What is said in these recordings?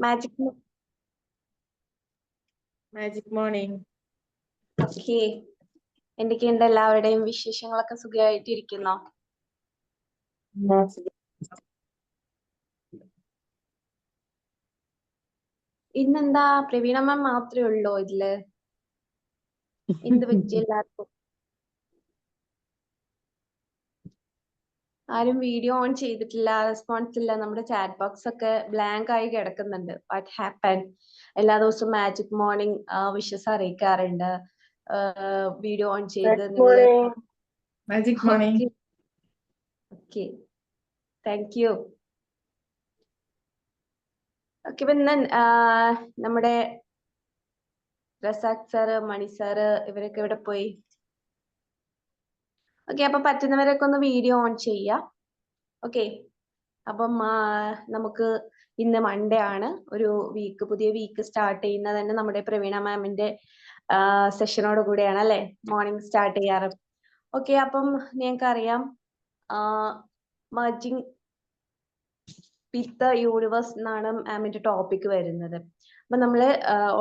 Magic magic morning. Okay. എന്തൊക്കെയുണ്ട് എല്ലാവരുടെയും വിശേഷങ്ങളൊക്കെ? സുഖമായിട്ടിരിക്കുന്നോ? ഇന്നെന്താ പ്രവീണ മാം മാത്രമേ ഉള്ളൂ ഇതില്? എന്ത് പറ്റി എല്ലാവർക്കും? ആരും വീഡിയോ ഓൺ ചെയ്തിട്ടില്ല, റെസ്പോൺസ് ഇല്ല. നമ്മുടെ ചാറ്റ് ബോക്സ് ഒക്കെ ബ്ലാങ്ക് ആയി കിടക്കുന്നുണ്ട്. What happen? എല്ലാ ദിവസവും മാജിക് മോർണിംഗ് വിഷസ് അറിയിക്കാറുണ്ട്. വീഡിയോ ഓൺ ചെയ്ത് നിങ്ങള് magic morning. Okay, thank you. Okay, ഇപ്പൊ ഇന്ന് നമ്മുടെ റസാഖ് സാറ്, മണി സാറ് ഇവരൊക്കെ ഇവിടെ പോയി? ഓക്കെ, അപ്പൊ പറ്റുന്നവരൊക്കെ ഒന്ന് വീഡിയോ ഓൺ ചെയ്യാം. ഓക്കെ, അപ്പം നമുക്ക് ഇന്ന് മൺഡേ ആണ്. ഒരു പുതിയ വീക്ക് സ്റ്റാർട്ട് ചെയ്യുന്നത് തന്നെ നമ്മുടെ പ്രവീണ മാമിന്റെ സെഷനോട് കൂടിയാണ് അല്ലെ? മോർണിംഗ് സ്റ്റാർട്ട് ചെയ്യാറ്. ഓക്കെ, അപ്പം ഞങ്ങൾക്കറിയാം മർജിങ് വിത്ത് ദ യൂണിവേഴ്സ് എന്നാണ് മാമിന്റെ ടോപ്പിക് വരുന്നത്. അപ്പൊ നമ്മള്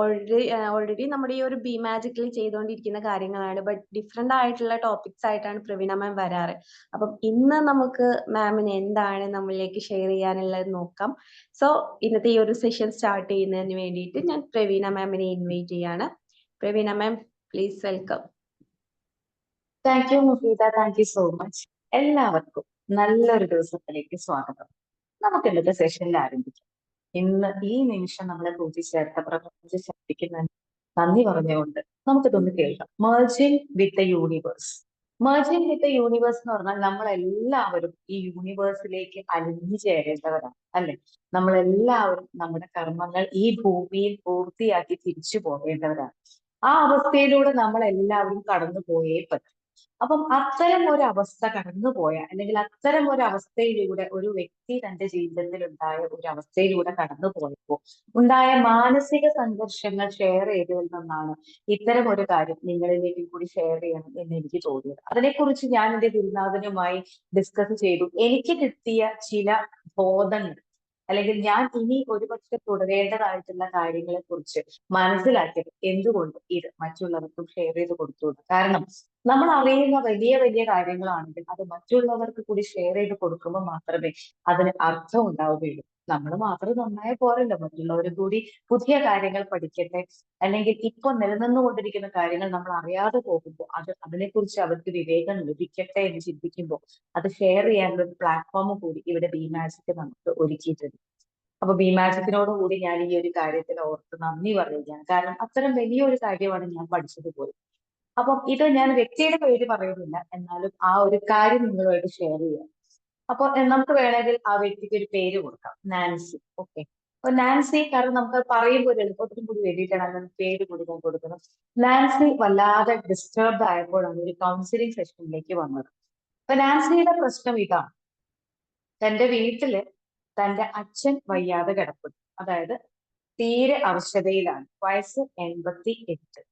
ഓൾറെഡി നമ്മുടെ ഈ ഒരു ബി മാജിക്കലി ചെയ്തുകൊണ്ടിരിക്കുന്ന കാര്യങ്ങളാണ്. ബട്ട് ഡിഫറെന്റ് ആയിട്ടുള്ള ടോപ്പിക്സ് ആയിട്ടാണ് പ്രവീണ മാം വരാറ്. അപ്പം ഇന്ന് നമുക്ക് മാമിന് എന്താണ് നമ്മളിലേക്ക് ഷെയർ ചെയ്യാനുള്ളത് നോക്കാം. സോ ഇന്നത്തെ ഈ ഒരു സെഷൻ സ്റ്റാർട്ട് ചെയ്യുന്നതിന് വേണ്ടിയിട്ട് ഞാൻ പ്രവീണ മാമിനെ ഇൻവൈറ്റ് ചെയ്യാണ്. Praveena ma'am, please welcome. Thank you Mufeeda, thank you so much. എല്ലാവർക്കും നല്ലൊരു ദിവസത്തിലേക്ക് സ്വാഗതം. നമുക്ക് ഇന്നത്തെ സെഷനിൽ ആരംഭിക്കാം. ഇന്ന് ഈ നിമിഷം നമ്മളെ കൂട്ടിച്ചേർത്ത പ്രപഞ്ച ശക്തിക്ക് നന്ദി പറഞ്ഞുകൊണ്ട് നമുക്കിതൊന്ന് കേൾക്കാം. Merging with the universe. Merging with the universe എന്ന് പറഞ്ഞാൽ നമ്മളെല്ലാവരും ഈ യൂണിവേഴ്സിലേക്ക് അലിഞ്ഞു ചേരേണ്ടവരാണ്, അല്ലെ? നമ്മളെല്ലാവരും നമ്മുടെ കർമ്മങ്ങൾ ഈ ഭൂമിയിൽ പൂർത്തിയാക്കി തിരിച്ചു പോകേണ്ടവരാണ്. ആ അവസ്ഥയിലൂടെ നമ്മൾ എല്ലാവരും കടന്നു പോയേ പറ്റും. അപ്പം അത്തരം ഒരു അവസ്ഥ കടന്നുപോയ, അല്ലെങ്കിൽ അത്തരം ഒരു അവസ്ഥയിലൂടെ ഒരു വ്യക്തി തന്റെ ജീവിതത്തിൽ ഉണ്ടായ ഒരു അവസ്ഥയിലൂടെ കടന്നു പോയപ്പോൾ ഉണ്ടായ മാനസിക സംഘർഷങ്ങൾ ഷെയർ ചെയ്തതിൽ നിന്നാണ് ഇത്തരം ഒരു കാര്യം നിങ്ങളിലേക്ക് കൂടി ഷെയർ ചെയ്യണം എന്ന് എനിക്ക് തോന്നിയത്. അതിനെക്കുറിച്ച് ഞാൻ എന്റെ ഗുരുനാഥനുമായി ഡിസ്കസ് ചെയ്തു. എനിക്ക് കിട്ടിയ ചില ബോധങ്ങൾ, അല്ലെങ്കിൽ ഞാൻ ഇനി ഒരുപക്ഷെ തുടരേണ്ടതായിട്ടുള്ള കാര്യങ്ങളെ കുറിച്ച് മനസ്സിലാക്കിയത് എന്തുകൊണ്ട് ഇത് മറ്റുള്ളവർക്കും ഷെയർ ചെയ്ത് കൊടുത്തുകൊണ്ട്. കാരണം നമ്മൾ അറിയുന്ന വലിയ വലിയ കാര്യങ്ങളാണെങ്കിൽ അത് മറ്റുള്ളവർക്ക് കൂടി ഷെയർ ചെയ്ത് കൊടുക്കുമ്പോൾ മാത്രമേ അതിന് അർത്ഥം ഉണ്ടാവുകയുള്ളൂ. നമ്മൾ മാത്രം നന്നായ പോരല്ലോ, മറ്റുള്ളവരും കൂടി പുതിയ കാര്യങ്ങൾ പഠിക്കട്ടെ, അല്ലെങ്കിൽ ഇപ്പൊ നിലനിന്നുകൊണ്ടിരിക്കുന്ന കാര്യങ്ങൾ നമ്മൾ അറിയാതെ പോകുമ്പോൾ അതിനെക്കുറിച്ച് അവർക്ക് വിവേകം ലഭിക്കട്ടെ എന്ന് ചിന്തിക്കുമ്പോൾ അത് ഷെയർ ചെയ്യാനുള്ള ഒരു പ്ലാറ്റ്ഫോം കൂടി ഇവിടെ ബി മാജിക് നമുക്ക് ഒരുക്കിയിട്ടുണ്ട്. അപ്പൊ ബി മാജിക്കിനോട് കൂടി ഞാൻ ഈ ഒരു കാര്യത്തിൽ ഓർത്ത് നന്ദി പറയുകയാണ്. കാരണം അത്തരം വലിയൊരു കാര്യമാണ് ഞാൻ പഠിച്ചത് പോലും. അപ്പം ഇത് ഞാൻ വ്യക്തിയുടെ പേര് പറയുന്നില്ല, എന്നാലും ആ ഒരു കാര്യം നിങ്ങളുമായിട്ട് ഷെയർ ചെയ്യാം. അപ്പൊ നമുക്ക് വേണമെങ്കിൽ ആ വ്യക്തിക്ക് ഒരു പേര് കൊടുക്കാം, നാൻസി. ഓക്കെ, അപ്പൊ നാൻസി, കാരണം നമുക്ക് പറയുമ്പോൾ ഒരു എളുപ്പത്തിനും കൂടി വേണ്ടിയിട്ടാണ് അങ്ങനെ പേര് കൂടി ഞാൻ കൊടുക്കുന്നത്. നാൻസി വല്ലാതെ ഡിസ്റ്റർബ്ഡ് ആയപ്പോഴാണ് ഒരു കൗൺസിലിംഗ് സെഷനിലേക്ക് വന്നത്. അപ്പൊ നാൻസിയുടെ പ്രശ്നം ഇതാണ്. തന്റെ വീട്ടില് തന്റെ അച്ഛൻ വയ്യാതെ കിടക്കുന്നു. അതായത് തീരെ അവശതയിലാണ്. വയസ്സ് 88.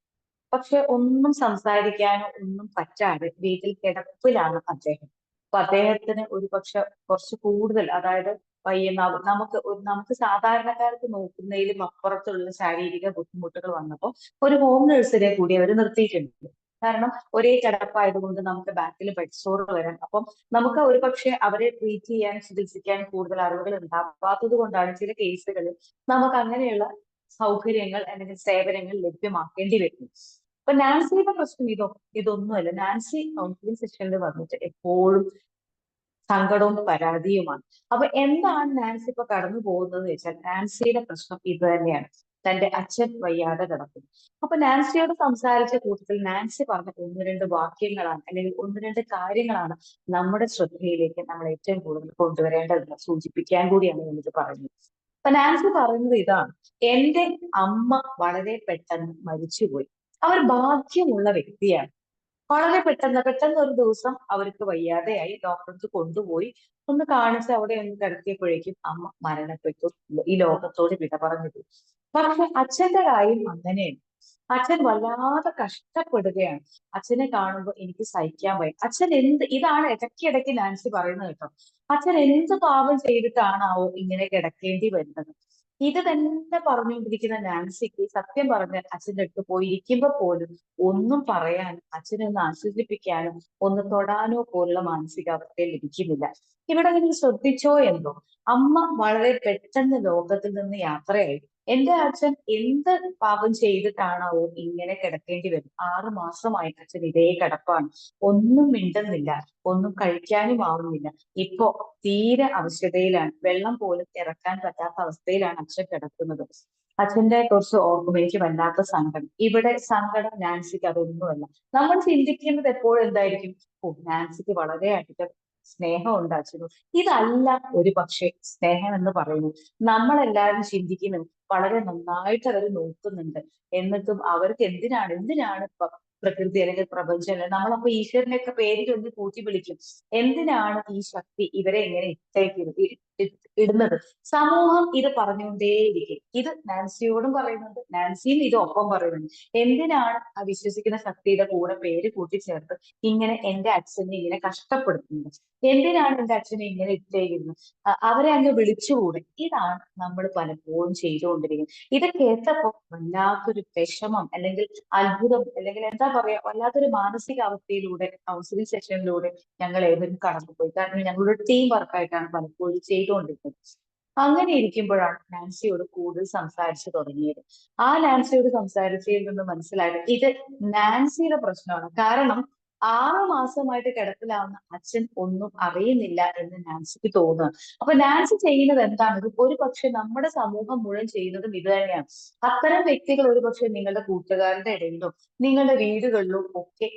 പക്ഷെ ഒന്നും സംസാരിക്കാനോ ഒന്നും പറ്റാതെ വീട്ടിൽ കിടപ്പിലാണ് അദ്ദേഹം. അപ്പൊ അദ്ദേഹത്തിന് ഒരു പക്ഷെ കുറച്ച് കൂടുതൽ, അതായത് നമുക്ക് സാധാരണക്കാർക്ക് നോക്കുന്നതിലും അപ്പുറത്തുള്ള ശാരീരിക ബുദ്ധിമുട്ടുകൾ വന്നപ്പോൾ ഒരു ഹോം നഴ്സിനെ കൂടി അവർ നിർത്തിയിട്ടുണ്ട്. കാരണം ഒരേ കിടപ്പായതുകൊണ്ട് നമുക്ക് ബാക്കിൽ ബെഡ് സോർ വരാൻ, അപ്പം നമുക്ക് ഒരു പക്ഷെ അവരെ ട്രീറ്റ് ചെയ്യാൻ, ചികിത്സിക്കാൻ കൂടുതൽ അറിവുകൾ ഉണ്ടാവാത്തത് കൊണ്ടാണ് ചില കേസുകളിൽ നമുക്ക് അങ്ങനെയുള്ള സൗകര്യങ്ങൾ അല്ലെങ്കിൽ സേവനങ്ങൾ ലഭ്യമാക്കേണ്ടി വരുന്നു. അപ്പൊ നാൻസിയുടെ പ്രശ്നം ഇതൊന്നുമല്ല. നാൻസി കൗൺസിലിംഗ് സെഷനിൽ വന്നിട്ട് എപ്പോഴും സങ്കടവും പരാതിയുമാണ്. അപ്പൊ എന്താണ് നാൻസി ഇപ്പൊ കടന്നു പോകുന്നത് വെച്ചാൽ, നാൻസിയുടെ പ്രശ്നം ഇത് തന്നെയാണ്. തന്റെ അച്ഛൻ വയ്യാതെ കിടക്കുന്നു. അപ്പൊ നാൻസിയോട് സംസാരിച്ച കൂട്ടത്തിൽ നാൻസി പറഞ്ഞ ഒന്ന് രണ്ട് വാക്യങ്ങളാണ്, അല്ലെങ്കിൽ ഒന്ന് രണ്ട് കാര്യങ്ങളാണ് നമ്മുടെ ശ്രദ്ധയിലേക്ക് നമ്മൾ ഏറ്റവും കൂടുതൽ കൊണ്ടുവരേണ്ടതെന്ന് സൂചിപ്പിക്കാൻ കൂടിയാണ് ഞാനിത് പറയുന്നത്. അപ്പൊ നാൻസി പറയുന്നത് ഇതാണ്: എന്റെ അമ്മ വളരെ പെട്ടെന്ന് മരിച്ചുപോയി. അവർ ഭാഗ്യമുള്ള വ്യക്തിയാണ്. വളരെ പെട്ടെന്ന് ഒരു ദിവസം അവർക്ക് വയ്യാതെയായി, ഡോക്ടർക്ക് കൊണ്ടുപോയി, ഒന്ന് കാണിച്ച് അവിടെ ഒന്ന് കിടത്തിയപ്പോഴേക്കും അമ്മ മരണപ്പെട്ടു, ഈ ലോകത്തോട് വിട പറഞ്ഞു പോയി. പക്ഷെ അച്ഛന്റെ കാര്യം അങ്ങനെയാണ്. അച്ഛൻ വല്ലാതെ കഷ്ടപ്പെടുകയാണ്. അച്ഛനെ കാണുമ്പോൾ എനിക്ക് സഹിക്കാൻ വയ്യ. അച്ഛൻ ഇതാണ് ഇടയ്ക്കിടയ്ക്ക് നാൻസി പറയുന്നത് കേട്ടോ. അച്ഛൻ എന്ത് പാപം ചെയ്തിട്ടാണാവോ ഇങ്ങനെ കിടക്കേണ്ടി വരുന്നത്. ഇത് തന്നെ പറഞ്ഞുകൊണ്ടിരിക്കുന്ന നാൻസിക്ക് സത്യം പറഞ്ഞ അച്ഛൻ്റെ അടുത്ത് പോയിരിക്കുമ്പോ പോലും ഒന്നും പറയാനും അച്ഛനെ ഒന്ന് ആശ്വസിപ്പിക്കാനോ ഒന്ന് തൊടാനോ പോലുള്ള മാനസികാവസ്ഥയിൽ ലഭിക്കുന്നില്ല. ഇവിടെ നിങ്ങൾ ശ്രദ്ധിച്ചോ എന്തോ, അമ്മ വളരെ പെട്ടെന്ന് ലോകത്തിൽ നിന്ന് യാത്രയായി. എന്റെ അച്ഛൻ എന്ത് പാപം ചെയ്തിട്ടാണാവോ ഇങ്ങനെ കിടക്കേണ്ടി വരും. 6 മാസമായിട്ട് അച്ഛൻ ഇതേ കിടപ്പാണ്, ഒന്നും മിണ്ടുന്നില്ല, ഒന്നും കഴിക്കാനും ആവുന്നില്ല. ഇപ്പോ തീരെ അവശതയിലാണ്, വെള്ളം പോലും ഇറക്കാൻ പറ്റാത്ത അവസ്ഥയിലാണ് അച്ഛൻ കിടക്കുന്നത്. അച്ഛന്റെ കുറച്ച് ഓർമ്മ എനിക്ക് വല്ലാത്ത സങ്കടം. ഇവിടെ സങ്കടം നാൻസിക്ക് അതൊന്നുമല്ല. നമ്മൾ ചിന്തിക്കുന്നത് എപ്പോഴും എന്തായിരിക്കും, ഓ നാൻസിക്ക് വളരെ അധികം സ്നേഹമുണ്ട് അച്ഛനും. ഇതല്ല ഒരു പക്ഷേ സ്നേഹം എന്ന് പറയുന്നത്. നമ്മളെല്ലാവരും ചിന്തിക്കുന്നത് വളരെ നന്നായിട്ട് അവർ നോക്കുന്നുണ്ട്, എന്നിട്ടും അവർക്ക് എന്തിനാണ് പ്രകൃതി അല്ലെങ്കിൽ പ്രപഞ്ചം അല്ലെങ്കിൽ നമ്മളപ്പോ ഈശ്വരന്റെ ഒക്കെ പേര് ചൊല്ലി കൂട്ടി വിളിക്കും. എന്തിനാണ് ഈ ശക്തി ഇവരെ എങ്ങനെ ഇടുന്നത്? സമൂഹം ഇത് പറഞ്ഞുകൊണ്ടേയിരിക്കും. ഇത് നാൻസിയോടും പറയുന്നുണ്ട്, നാൻസിയും ഇത് ഒപ്പം പറയുന്നുണ്ട്. എന്തിനാണ് ആ വിശ്വസിക്കുന്ന ശക്തിയുടെ കൂടെ പേര് കൂട്ടിച്ചേർത്ത് ഇങ്ങനെ എന്റെ അച്ഛനെ ഇങ്ങനെ കഷ്ടപ്പെടുത്തുന്നത്? എന്തിനാണ് എന്റെ അച്ഛനെ ഇങ്ങനെ ഇട്ടേക്കുന്നത്? അവരെ അങ്ങ് വിളിച്ചുകൂടെ? ഇതാണ് നമ്മൾ പലപ്പോഴും ചെയ്തുകൊണ്ടിരിക്കുന്നത്. ഇത് കേട്ടപ്പോ വല്ലാത്തൊരു വിഷമം അല്ലെങ്കിൽ അത്ഭുതം അല്ലെങ്കിൽ എന്താ പറയാ, വല്ലാത്തൊരു മാനസികാവസ്ഥയിലൂടെ കൗൺസിലിംഗ് സെഷനിലൂടെ ഞങ്ങൾ ഏവരും കടന്നുപോയി. കാരണം ഞങ്ങളുടെ ടീം വർക്കായിട്ടാണ് പലപ്പോഴും ചെയ്തുകൊണ്ടിരിക്കുന്നത്. അങ്ങനെ ഇരിക്കുമ്പോഴാണ് നാൻസിയോട് കൂടുതൽ സംസാരിച്ചു തുടങ്ങിയത്. ആ നാൻസിയോട് സംസാരിച്ചതിൽ നിന്ന് മനസ്സിലായത് ഇത് നാൻസിയുടെ പ്രശ്നമാണ്. കാരണം 6 മാസമായിട്ട് കിടപ്പിലാവുന്ന അച്ഛൻ ഒന്നും അറിയുന്നില്ല എന്ന് നാൻസിക്ക് തോന്നുക. അപ്പൊ നാൻസി ചെയ്യുന്നത് എന്താണ്? ഒരു പക്ഷെ നമ്മുടെ സമൂഹം മുഴുവൻ ചെയ്യുന്നതും ഇത് തന്നെയാണ്. അത്തരം വ്യക്തികൾ ഒരു പക്ഷെ നിങ്ങളുടെ കൂട്ടുകാരുടെ ഇടയിലോ നിങ്ങളുടെ വീടുകളിലോ ഒക്കെ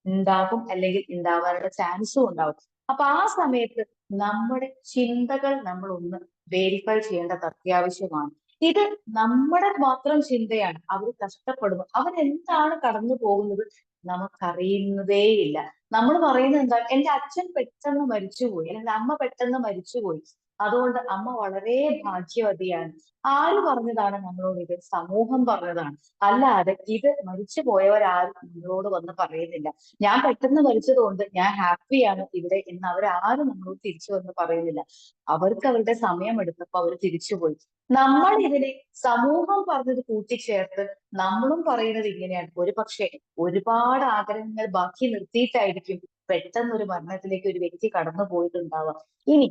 ഉണ്ടാകും, അല്ലെങ്കിൽ ഉണ്ടാവാനുള്ള ചാൻസും ഉണ്ടാവും. അപ്പൊ ആ സമയത്ത് നമ്മുടെ ചിന്തകൾ നമ്മൾ ഒന്ന് വേരിഫൈ ചെയ്യേണ്ടത് അത്യാവശ്യമാണ്. ഇത് നമ്മുടെ മാത്രം ചിന്തയാണ്. അവർ കഷ്ടപ്പെടുന്നു, അവരെന്താണ് കടന്നു പോകുന്നത് നമുക്കറിയുന്നതേയില്ല. നമ്മൾ പറയുന്നത് എന്താ, എന്റെ അച്ഛൻ പെട്ടെന്ന് മരിച്ചുപോയി അല്ലെങ്കിൽ അമ്മ പെട്ടെന്ന് മരിച്ചുപോയി, അതുകൊണ്ട് അമ്മ വളരെ ഭാഗ്യവതിയാണ്. ആര് പറഞ്ഞതാണ് നമ്മളോട് ഇത്? സമൂഹം പറഞ്ഞതാണ്. അല്ലാതെ ഇത് മരിച്ചു പോയവരാരും നമ്മളോട് വന്ന് പറയുന്നില്ല. ഞാൻ പെട്ടെന്ന് മരിച്ചത് കൊണ്ട് ഞാൻ ഹാപ്പിയാണ് ഇവിടെ എന്ന് അവരാരും നമ്മളോട് തിരിച്ചു വന്ന് പറയുന്നില്ല. അവർക്ക് അവരുടെ സമയം എടുത്തപ്പോ അവർ തിരിച്ചുപോയി. നമ്മൾ ഇതിനെ സമൂഹം പറഞ്ഞത് കൂട്ടിച്ചേർത്ത് നമ്മളും പറയുന്നത് ഇങ്ങനെയാണ്. ഒരു പക്ഷേ ഒരുപാട് ആഗ്രഹങ്ങൾ ബാക്കി നിർത്തിയിട്ടായിരിക്കും പെട്ടെന്ന് ഒരു മരണത്തിലേക്ക് ഒരു വ്യക്തി കടന്നു പോയിട്ടുണ്ടാവാം. ഇനി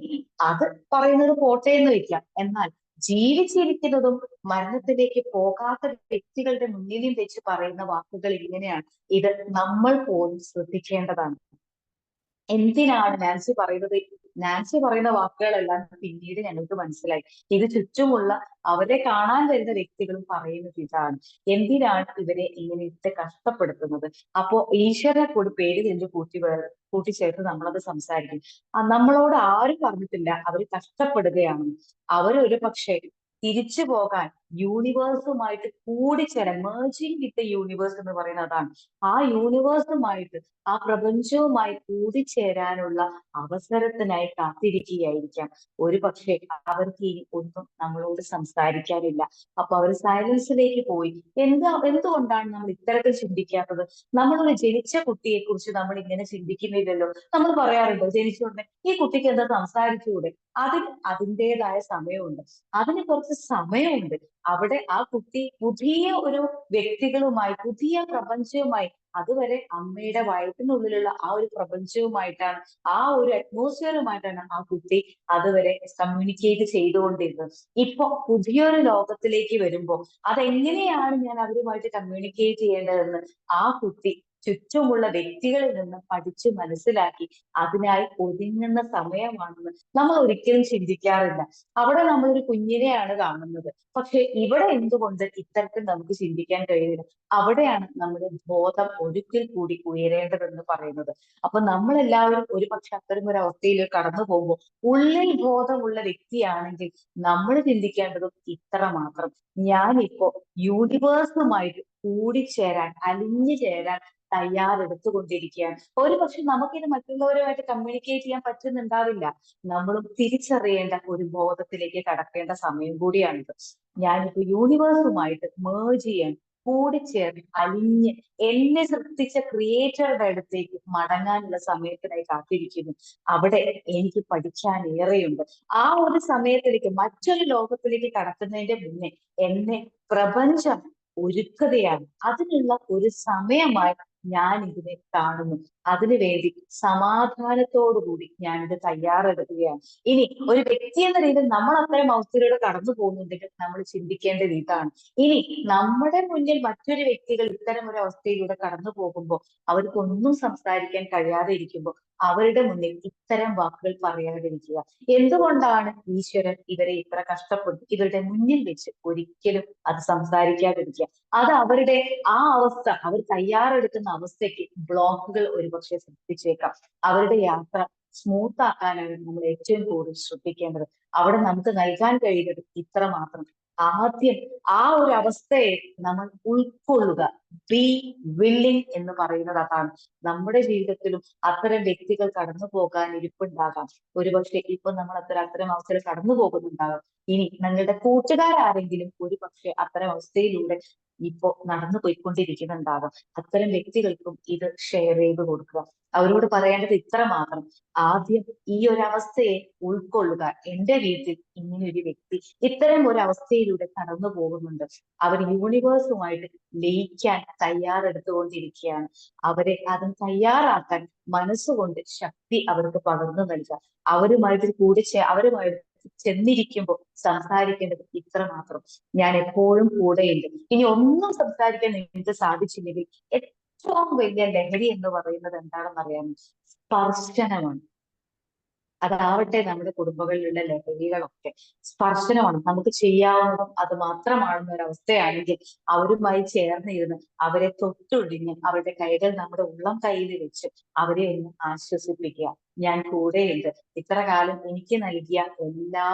അത് പറയുന്നത് പോട്ടെ എന്ന് വെക്കാം. എന്നാൽ ജീവിച്ചിരിക്കുന്നതും മരണത്തിലേക്ക് പോകാത്ത വ്യക്തികളുടെ മുന്നിലും വെച്ച് പറയുന്ന വാക്കുകൾ ഇങ്ങനെയാണ്. ഇത് നമ്മൾ പോലും ശ്രദ്ധിക്കേണ്ടതാണ്. എന്തിനാണ് നാൻസി പറയുന്ന വാക്കുകളെല്ലാം പിന്നീട് ഞങ്ങൾക്ക് മനസ്സിലായി. ഇത് ചുറ്റുമുള്ള അവരെ കാണാൻ വരുന്ന വ്യക്തികളും പറയുന്നത് ഇതാണ്. എന്തിനാണ് ഇവരെ ഇങ്ങനെ ഇട്ട് കഷ്ടപ്പെടുത്തുന്നത്? അപ്പോ ഈശ്വരനെ കൂടി പേര് ചെന്ന് കൂട്ടിച്ചേർത്ത് നമ്മളത് സംസാരിക്കും. നമ്മളോട് ആരും പറഞ്ഞിട്ടില്ല അവർ കഷ്ടപ്പെടുകയാണെന്ന്. അവരൊരു പക്ഷേ തിരിച്ചു പോകാൻ യൂണിവേഴ്സുമായിട്ട് കൂടിച്ചേരാൻ, മേർജിങ് വിത്ത് ദ യൂണിവേഴ്സ് എന്ന് പറയുന്നത് അതാണ്. ആ യൂണിവേഴ്സുമായിട്ട് ആ പ്രപഞ്ചവുമായി കൂടിച്ചേരാനുള്ള അവസരത്തിനായി കാത്തിരിക്കുകയായിരിക്കാം. ഒരു പക്ഷേ അവർക്ക് ഇനി ഒന്നും നമ്മളോട് സംസാരിക്കാനില്ല. അപ്പൊ അവർ സൈലൻസിലേക്ക് പോയി. എന്തുകൊണ്ടാണ് നമ്മൾ ഇത്തരത്തിൽ ചിന്തിക്കാത്തത്? നമ്മളൊരു ജനിച്ച കുട്ടിയെ കുറിച്ച് നമ്മൾ ഇങ്ങനെ ചിന്തിക്കുന്നില്ലല്ലോ. നമ്മൾ പറയാറുണ്ടോ ജനിച്ചുകൊണ്ട് ഈ കുട്ടിക്ക് എന്താ സംസാരിച്ചുകൂടെ? അതിന് അതിൻ്റെതായ സമയമുണ്ട്, അതിന് കുറച്ച് സമയമുണ്ട്. അവിടെ ആ കുട്ടി പുതിയ ഒരു വ്യക്തികളുമായി, പുതിയ പ്രപഞ്ചവുമായി, അതുവരെ അമ്മയുടെ വയറ്റിനുള്ളിലുള്ള ആ ഒരു പ്രപഞ്ചവുമായിട്ടാണ്, ആ ഒരു അറ്റ്മോസ്ഫിയറുമായിട്ടാണ് ആ കുട്ടി അതുവരെ കമ്മ്യൂണിക്കേറ്റ് ചെയ്തുകൊണ്ടിരുന്നത്. ഇപ്പൊ പുതിയൊരു ലോകത്തിലേക്ക് വരുമ്പോ അതെങ്ങനെയാണ് ഞാൻ അവരുമായിട്ട് കമ്മ്യൂണിക്കേറ്റ് ചെയ്യേണ്ടതെന്ന് ആ കുട്ടി ചുറ്റുമുള്ള വ്യക്തികളിൽ നിന്ന് പഠിച്ചു മനസ്സിലാക്കി അതിനായി ഒരുങ്ങുന്ന സമയമാണെന്ന് നമ്മൾ ഒരിക്കലും ചിന്തിക്കാറില്ല. അവിടെ നമ്മളൊരു കുഞ്ഞിനെയാണ് കാണുന്നത്. പക്ഷെ ഇവിടെ എന്തുകൊണ്ട് ഇത്തരത്തിൽ നമുക്ക് ചിന്തിക്കാൻ കഴിയില്ല? അവിടെയാണ് നമ്മുടെ ബോധം ഒരിക്കൽ കൂടി ഉയരേണ്ടതെന്ന് പറയുന്നത്. അപ്പൊ നമ്മളെല്ലാവരും ഒരു പക്ഷെ അത്തരം ഒരു അവസ്ഥയിൽ കടന്നു പോകുമ്പോൾ ഉള്ളിൽ ബോധമുള്ള വ്യക്തിയാണെങ്കിൽ നമ്മൾ ചിന്തിക്കേണ്ടതും ഇത്ര മാത്രം: ഞാനിപ്പോ യൂണിവേഴ്സുമായിട്ട് കൂടിച്ചേരാൻ, അലിഞ്ഞു ചേരാൻ തയ്യാറെടുത്തുകൊണ്ടിരിക്കുകയാണ്. ഒരു പക്ഷെ നമുക്കിത് മറ്റുള്ളവരുമായിട്ട് കമ്മ്യൂണിക്കേറ്റ് ചെയ്യാൻ പറ്റുന്നുണ്ടാവില്ല. നമ്മളും തിരിച്ചറിയേണ്ട ഒരു ബോധത്തിലേക്ക് കടക്കേണ്ട സമയം കൂടിയാണിത്. ഞാനിപ്പോ യൂണിവേഴ്സുമായിട്ട് മേർജ് ചെയ്യാൻ കൂടിച്ചേർന്ന് അലിഞ്ഞ് എന്നെ സൃഷ്ടിച്ച ക്രിയേറ്ററുടെ അടുത്തേക്ക് മടങ്ങാനുള്ള സമയത്തിനായി കാത്തിരിക്കുന്നു. അവിടെ എനിക്ക് പഠിക്കാൻ ഏറെയുണ്ട്. ആ ഒരു സമയത്തിലേക്ക്, മറ്റൊരു ലോകത്തിലേക്ക് കടക്കുന്നതിന്റെ മുന്നേ എന്നെ പ്രപഞ്ചം ഒരുക്കുകയാണ്. അതിനുള്ള ഒരു സമയമായി ഞാൻ ഇതിനെ കാണുന്നു. അതിനുവേണ്ടി സമാധാനത്തോടുകൂടി ഞാനിത് തയ്യാറെടുക്കുകയാണ്. ഇനി ഒരു വ്യക്തി എന്ന രീതിയിൽ നമ്മൾ അത്തരം അവസ്ഥയിലൂടെ കടന്നു പോകുന്നുണ്ടെങ്കിൽ നമ്മൾ ചിന്തിക്കേണ്ടത് ഇതാണ്. ഇനി നമ്മുടെ മുന്നിൽ മറ്റൊരു വ്യക്തികൾ ഇത്തരം ഒരു അവസ്ഥയിലൂടെ കടന്നു പോകുമ്പോൾ അവർക്കൊന്നും സംസാരിക്കാൻ കഴിയാതെ ഇരിക്കുമ്പോൾ അവരുടെ മുന്നിൽ ഇത്തരം വാക്കുകൾ പറയാതിരിക്കുക. എന്തുകൊണ്ടാണ് ഈശ്വരൻ ഇവരെ ഇത്ര കഷ്ടപ്പെട്ടു ഇവരുടെ മുന്നിൽ വെച്ച് ഒരിക്കലും അത് സംസാരിക്കാതിരിക്കുക? അത് അവരുടെ ആ അവസ്ഥ, അവർ തയ്യാറെടുക്കുന്ന അവസ്ഥയ്ക്ക് ബ്ലോക്കുകൾ ഒരുപക്ഷെ സൃഷ്ടിച്ചേക്കാം. അവരുടെ യാത്ര സ്മൂത്ത് ആക്കാനാണ് നമ്മൾ ഏറ്റവും കൂടുതൽ ശ്രദ്ധിക്കേണ്ടത്. അവിടെ നമുക്ക് നൽകാൻ കഴിയുന്നത് ഇത്ര മാത്രം. ആദ്യം ആ ഒരു അവസ്ഥയെ നമ്മൾ ഉൾക്കൊള്ളുക. ബി വില്ലിങ് എന്ന് പറയുന്നത് അതാണ്. നമ്മുടെ ജീവിതത്തിലും അത്തരം വ്യക്തികൾ കടന്നു പോകാൻ ഇരിപ്പുണ്ടാകാം. ഒരുപക്ഷെ ഇപ്പൊ നമ്മൾ അത്തരം അവസ്ഥയിൽ കടന്നു പോകുന്നുണ്ടാകാം. ഇനി നിങ്ങളുടെ കൂട്ടുകാരാരെങ്കിലും ഒരു പക്ഷെ അത്തരം അവസ്ഥയിലൂടെ ഇപ്പോ നടന്നു പോയിക്കൊണ്ടിരിക്കുന്നുണ്ടാകാം. അത്തരം വ്യക്തികൾക്കും ഇത് ഷെയർ ചെയ്ത് കൊടുക്കുക. അവരോട് പറയേണ്ടത് ഇത്ര മാത്രം. ആദ്യം ഈ ഒരു അവസ്ഥയെ ഉൾക്കൊള്ളുക. എന്റെ വീട്ടിൽ ഇങ്ങനെ ഒരു വ്യക്തി ഇത്തരം ഒരു അവസ്ഥയിലൂടെ കടന്നു പോകുന്നുണ്ട്. അവർ യൂണിവേഴ്സുമായിട്ട് ലയിക്കാൻ തയ്യാറെടുത്തുകൊണ്ടിരിക്കുകയാണ്. അവരെ അതിന് തയ്യാറാക്കാൻ മനസ്സുകൊണ്ട് ശക്തി അവർക്ക് പകർന്നു നൽകുക. അവരുമായിട്ട് ചെന്നിരിക്കുമ്പോൾ സംസാരിക്കേണ്ടത് ഇത്ര മാത്രം. ഞാൻ എപ്പോഴും കൂടെയുണ്ട്. ഇനി ഒന്നും സംസാരിക്കാൻ നിങ്ങൾക്ക് സാധിച്ചില്ലെങ്കിൽ ഏറ്റവും വലിയ ലഹരി എന്ന് പറയുന്നത് എന്താണെന്ന് അറിയാമോ? സ്പർശനമാണ്. അതാവട്ടെ നമ്മുടെ കുടുംബങ്ങളിലുള്ള ലഹരികളൊക്കെ സ്പർശനമാണ്. നമുക്ക് ചെയ്യാവുന്നതും അത് മാത്രമാണെന്ന ഒരവസ്ഥയാണെങ്കിൽ അവരുമായി ചേർന്നിരുന്ന് അവരെ തൊട്ടുഴിഞ്ഞ് അവരുടെ കൈകൾ നമ്മുടെ ഉള്ളം കയ്യിൽ വെച്ച് അവരെ ഒന്ന് ആശ്വസിപ്പിക്കുക. ഞാൻ കൂടെയുണ്ട്. ഇത്ര കാലം എനിക്ക് നൽകിയ എല്ലാ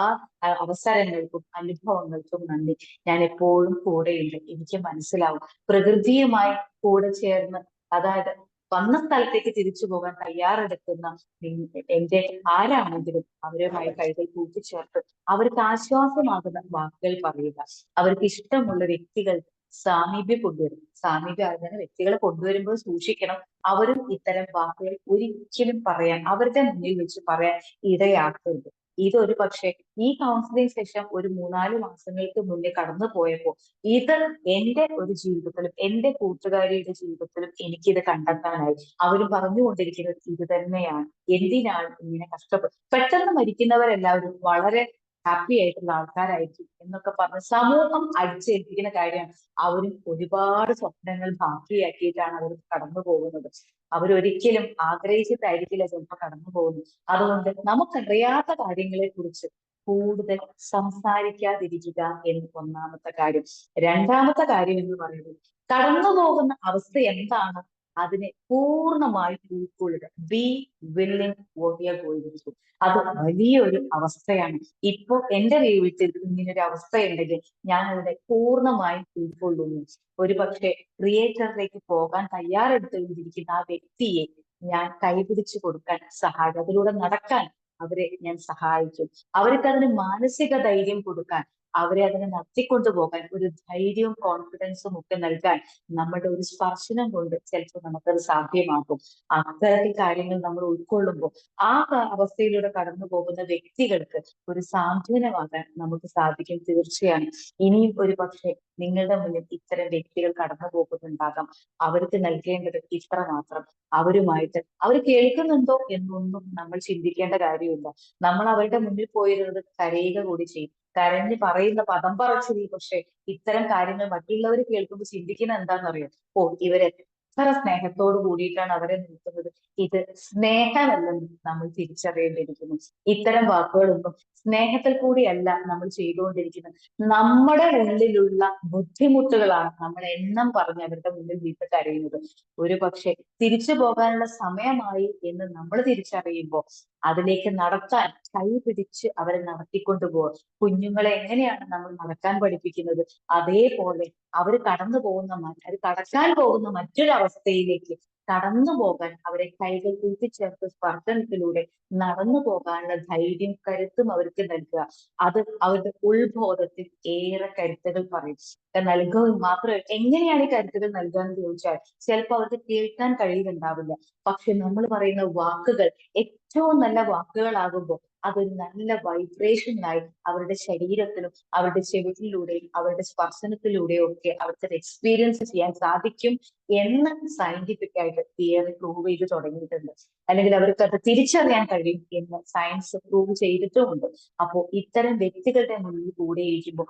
അവസരങ്ങൾക്കും അനുഭവങ്ങൾക്കും നന്ദി. ഞാൻ എപ്പോഴും കൂടെയുണ്ട്. എനിക്ക് മനസ്സിലാവും. പ്രകൃതിയുമായി കൂടെ ചേർന്ന്, അതായത് വന്ന സ്ഥലത്തേക്ക് തിരിച്ചു പോകാൻ തയ്യാറെടുക്കുന്ന എന്റെ ആരാണെങ്കിലും അവരുമായി കൈകൾ കൂട്ടിച്ചേർത്ത് അവർക്ക് ആശ്വാസമാകുന്ന വാക്കുകൾ പറയുക. അവർക്ക് ഇഷ്ടമുള്ള വ്യക്തികൾ സാമീപ്യം കൊണ്ടുവരും. സാമീപ്യം അറിഞ്ഞ വ്യക്തികളെ കൊണ്ടുവരുമ്പോൾ സൂക്ഷിക്കണം. അവരും ഇത്തരം വാക്കുകൾ ഒരിക്കലും പറയാൻ, അവരുടെ മുന്നിൽ വെച്ച് പറയാൻ ഇടയാക്കരുത്. ഇതൊരു പക്ഷേ ഈ കൗൺസിലിംഗ് സെഷൻ ഒരു 3-4 മാസങ്ങൾക്ക് മുന്നേ കടന്നു പോയപ്പോൾ ഇത് എന്റെ ഒരു ജീവിതത്തിലും എന്റെ കൂട്ടുകാരിയുടെ ജീവിതത്തിലും എനിക്കിത് കണ്ടെത്താനായി. അവർ പറഞ്ഞുകൊണ്ടിരിക്കുന്നത് ഇത് തന്നെയാണ്. എന്തിനാണ് ഇങ്ങനെ പെട്ടെന്ന് മരിക്കുന്നവരെല്ലാവരും വളരെ ഹാപ്പി ആയിട്ടുള്ള ആൾക്കാരായിരിക്കും എന്നൊക്കെ പറഞ്ഞ് സമൂഹം അടിച്ചേൽപ്പിക്കുന്ന കാര്യമാണ്. അവരും ഒരുപാട് സ്വപ്നങ്ങൾ ബാക്കിയാക്കിയിട്ടാണ് അവർ കടന്നു പോകുന്നത്. അവരൊരിക്കലും ആഗ്രഹിച്ചിട്ടായിരിക്കില്ല ചിലപ്പോൾ കടന്നു പോകുന്നത്. അതുകൊണ്ട് നമുക്കറിയാത്ത കാര്യങ്ങളെ കുറിച്ച് കൂടുതൽ സംസാരിക്കാതിരിക്കുക എന്ന് ഒന്നാമത്തെ കാര്യം. രണ്ടാമത്തെ കാര്യം എന്ന് പറയുന്നത് കടന്നു പോകുന്ന അവസ്ഥ എന്താണ് അതിനെ പൂർണ്ണമായി ഉൾക്കൊള്ളുക. Be willing what you are going through. അത് വലിയൊരു അവസ്ഥയാണ്. ഇപ്പൊ എന്റെ വീട്ടിൽ ഇങ്ങനൊരു അവസ്ഥ ഉണ്ടെങ്കിൽ ഞാൻ അതിനെ പൂർണ്ണമായും ഉൾക്കൊള്ളുന്നു. ഒരു പക്ഷെ ക്രിയേറ്ററിലേക്ക് പോകാൻ തയ്യാറെടുത്തുകൊണ്ടിരിക്കുന്ന ആ വ്യക്തിയെ ഞാൻ കൈപിടിച്ചു കൊടുക്കാൻ സഹായിക്കും. അതിലൂടെ നടക്കാൻ അവരെ ഞാൻ സഹായിക്കും. അവർക്ക് അതിന് മാനസിക ധൈര്യം കൊടുക്കാൻ, അവരെ അതിനെ നടത്തിക്കൊണ്ടു പോകാൻ ഒരു ധൈര്യവും കോൺഫിഡൻസും ഒക്കെ നൽകാൻ നമ്മുടെ ഒരു സ്പർശനം കൊണ്ട് ചിലപ്പോൾ നമുക്കത് സാധ്യമാകും. അത്തരത്തിൽ കാര്യങ്ങൾ നമ്മൾ ഉൾക്കൊള്ളുമ്പോൾ ആ അവസ്ഥയിലൂടെ കടന്നു പോകുന്ന വ്യക്തികൾക്ക് ഒരു സാന്ത്വനമാകാൻ നമുക്ക് സാധിക്കും. തീർച്ചയാണ്. ഇനിയും ഒരു പക്ഷേ നിങ്ങളുടെ മുന്നിൽ ഇത്തരം വ്യക്തികൾ കടന്നു പോകുന്നുണ്ടാകാം. അവർക്ക് നൽകേണ്ടത് ഇത്ര മാത്രം. അവരുമായിട്ട് അവർ കേൾക്കുന്നുണ്ടോ എന്നൊന്നും നമ്മൾ ചിന്തിക്കേണ്ട കാര്യമില്ല. നമ്മൾ അവരുടെ മുന്നിൽ പോയിരുന്നത് കരയുക കൂടി ചെയ്യും. കരഞ്ഞ് പറയുന്ന പദം പറച്ചിൽ പക്ഷെ ഇത്തരം കാര്യങ്ങൾ മറ്റുള്ളവർ കേൾക്കുമ്പോൾ ചിന്തിക്കുന്ന എന്താണെന്നറിയോ? ഓ, ഇവരെത്ര സ്നേഹത്തോട് കൂടിയിട്ടാണ് അവരെ നിർത്തുന്നത്. ഇത് സ്നേഹമല്ലെന്ന് നമ്മൾ തിരിച്ചറിയേണ്ടിയിരിക്കുന്നു. ഇത്തരം വാക്കുകളൊന്നും സ്നേഹത്തിൽ കൂടിയല്ല നമ്മൾ ചെയ്തുകൊണ്ടിരിക്കുന്നത്. നമ്മുടെ ഉള്ളിലുള്ള ബുദ്ധിമുട്ടുകളാണ് നമ്മൾ എണ്ണം പറഞ്ഞ് അവരുടെ മുന്നിൽ വീട്ട് കരയുന്നത്. ഒരു പക്ഷെ തിരിച്ചു പോകാനുള്ള സമയമായി എന്ന് നമ്മൾ തിരിച്ചറിയുമ്പോൾ അതിലേക്ക് നടത്താൻ കൈ പിടിച്ച് അവരെ നടത്തിക്കൊണ്ടുപോകുക. കുഞ്ഞുങ്ങളെ എങ്ങനെയാണ് നമ്മൾ നടക്കാൻ പഠിപ്പിക്കുന്നത്, അതേപോലെ അവർ കടക്കാൻ പോകുന്ന മറ്റൊരു അവസ്ഥയിലേക്ക് കടന്നു പോകാൻ, അവരെ കൈകൾ കൂട്ടിച്ചേർത്ത് സ്പർശനത്തിലൂടെ നടന്നു പോകാനുള്ള ധൈര്യം കരുത്തും അവർക്ക് നൽകുക. അത് അവരുടെ ഉൾബോധത്തിൽ ഏറെ കരുത്തുകൾ പറയും നൽകുക മാത്രമേ. എങ്ങനെയാണ് ഈ കരുത്തുകൾ നൽകുക എന്ന് ചോദിച്ചാൽ ചിലപ്പോൾ അവർക്ക് കേൾക്കാൻ കഴിയുന്നുണ്ടാവില്ല. പക്ഷെ നമ്മൾ പറയുന്ന വാക്കുകൾ ഏറ്റവും നല്ല വാക്കുകളാകുമ്പോൾ അതൊരു നല്ല വൈബ്രേഷനായി അവരുടെ ശരീരത്തിലും അവരുടെ ചെവികളിലൂടെയും അവരുടെ സ്പർശനത്തിലൂടെയും ഒക്കെ അവർക്ക് എക്സ്പീരിയൻസ് ചെയ്യാൻ സാധിക്കും എന്ന് സയന്റിഫിക് ആയിട്ട് തിയറി പ്രൂവ് ചെയ്ത് തുടങ്ങിയിട്ടുണ്ട്. അല്ലെങ്കിൽ അവർക്ക് അത് തിരിച്ചറിയാൻ കഴിയും എന്ന് സയൻസ് പ്രൂവ് ചെയ്തിട്ടുമുണ്ട്. അപ്പോൾ ഇത്തരം വ്യക്തികളുടെ മുന്നിൽ കൂടെ ഇരിക്കുമ്പോൾ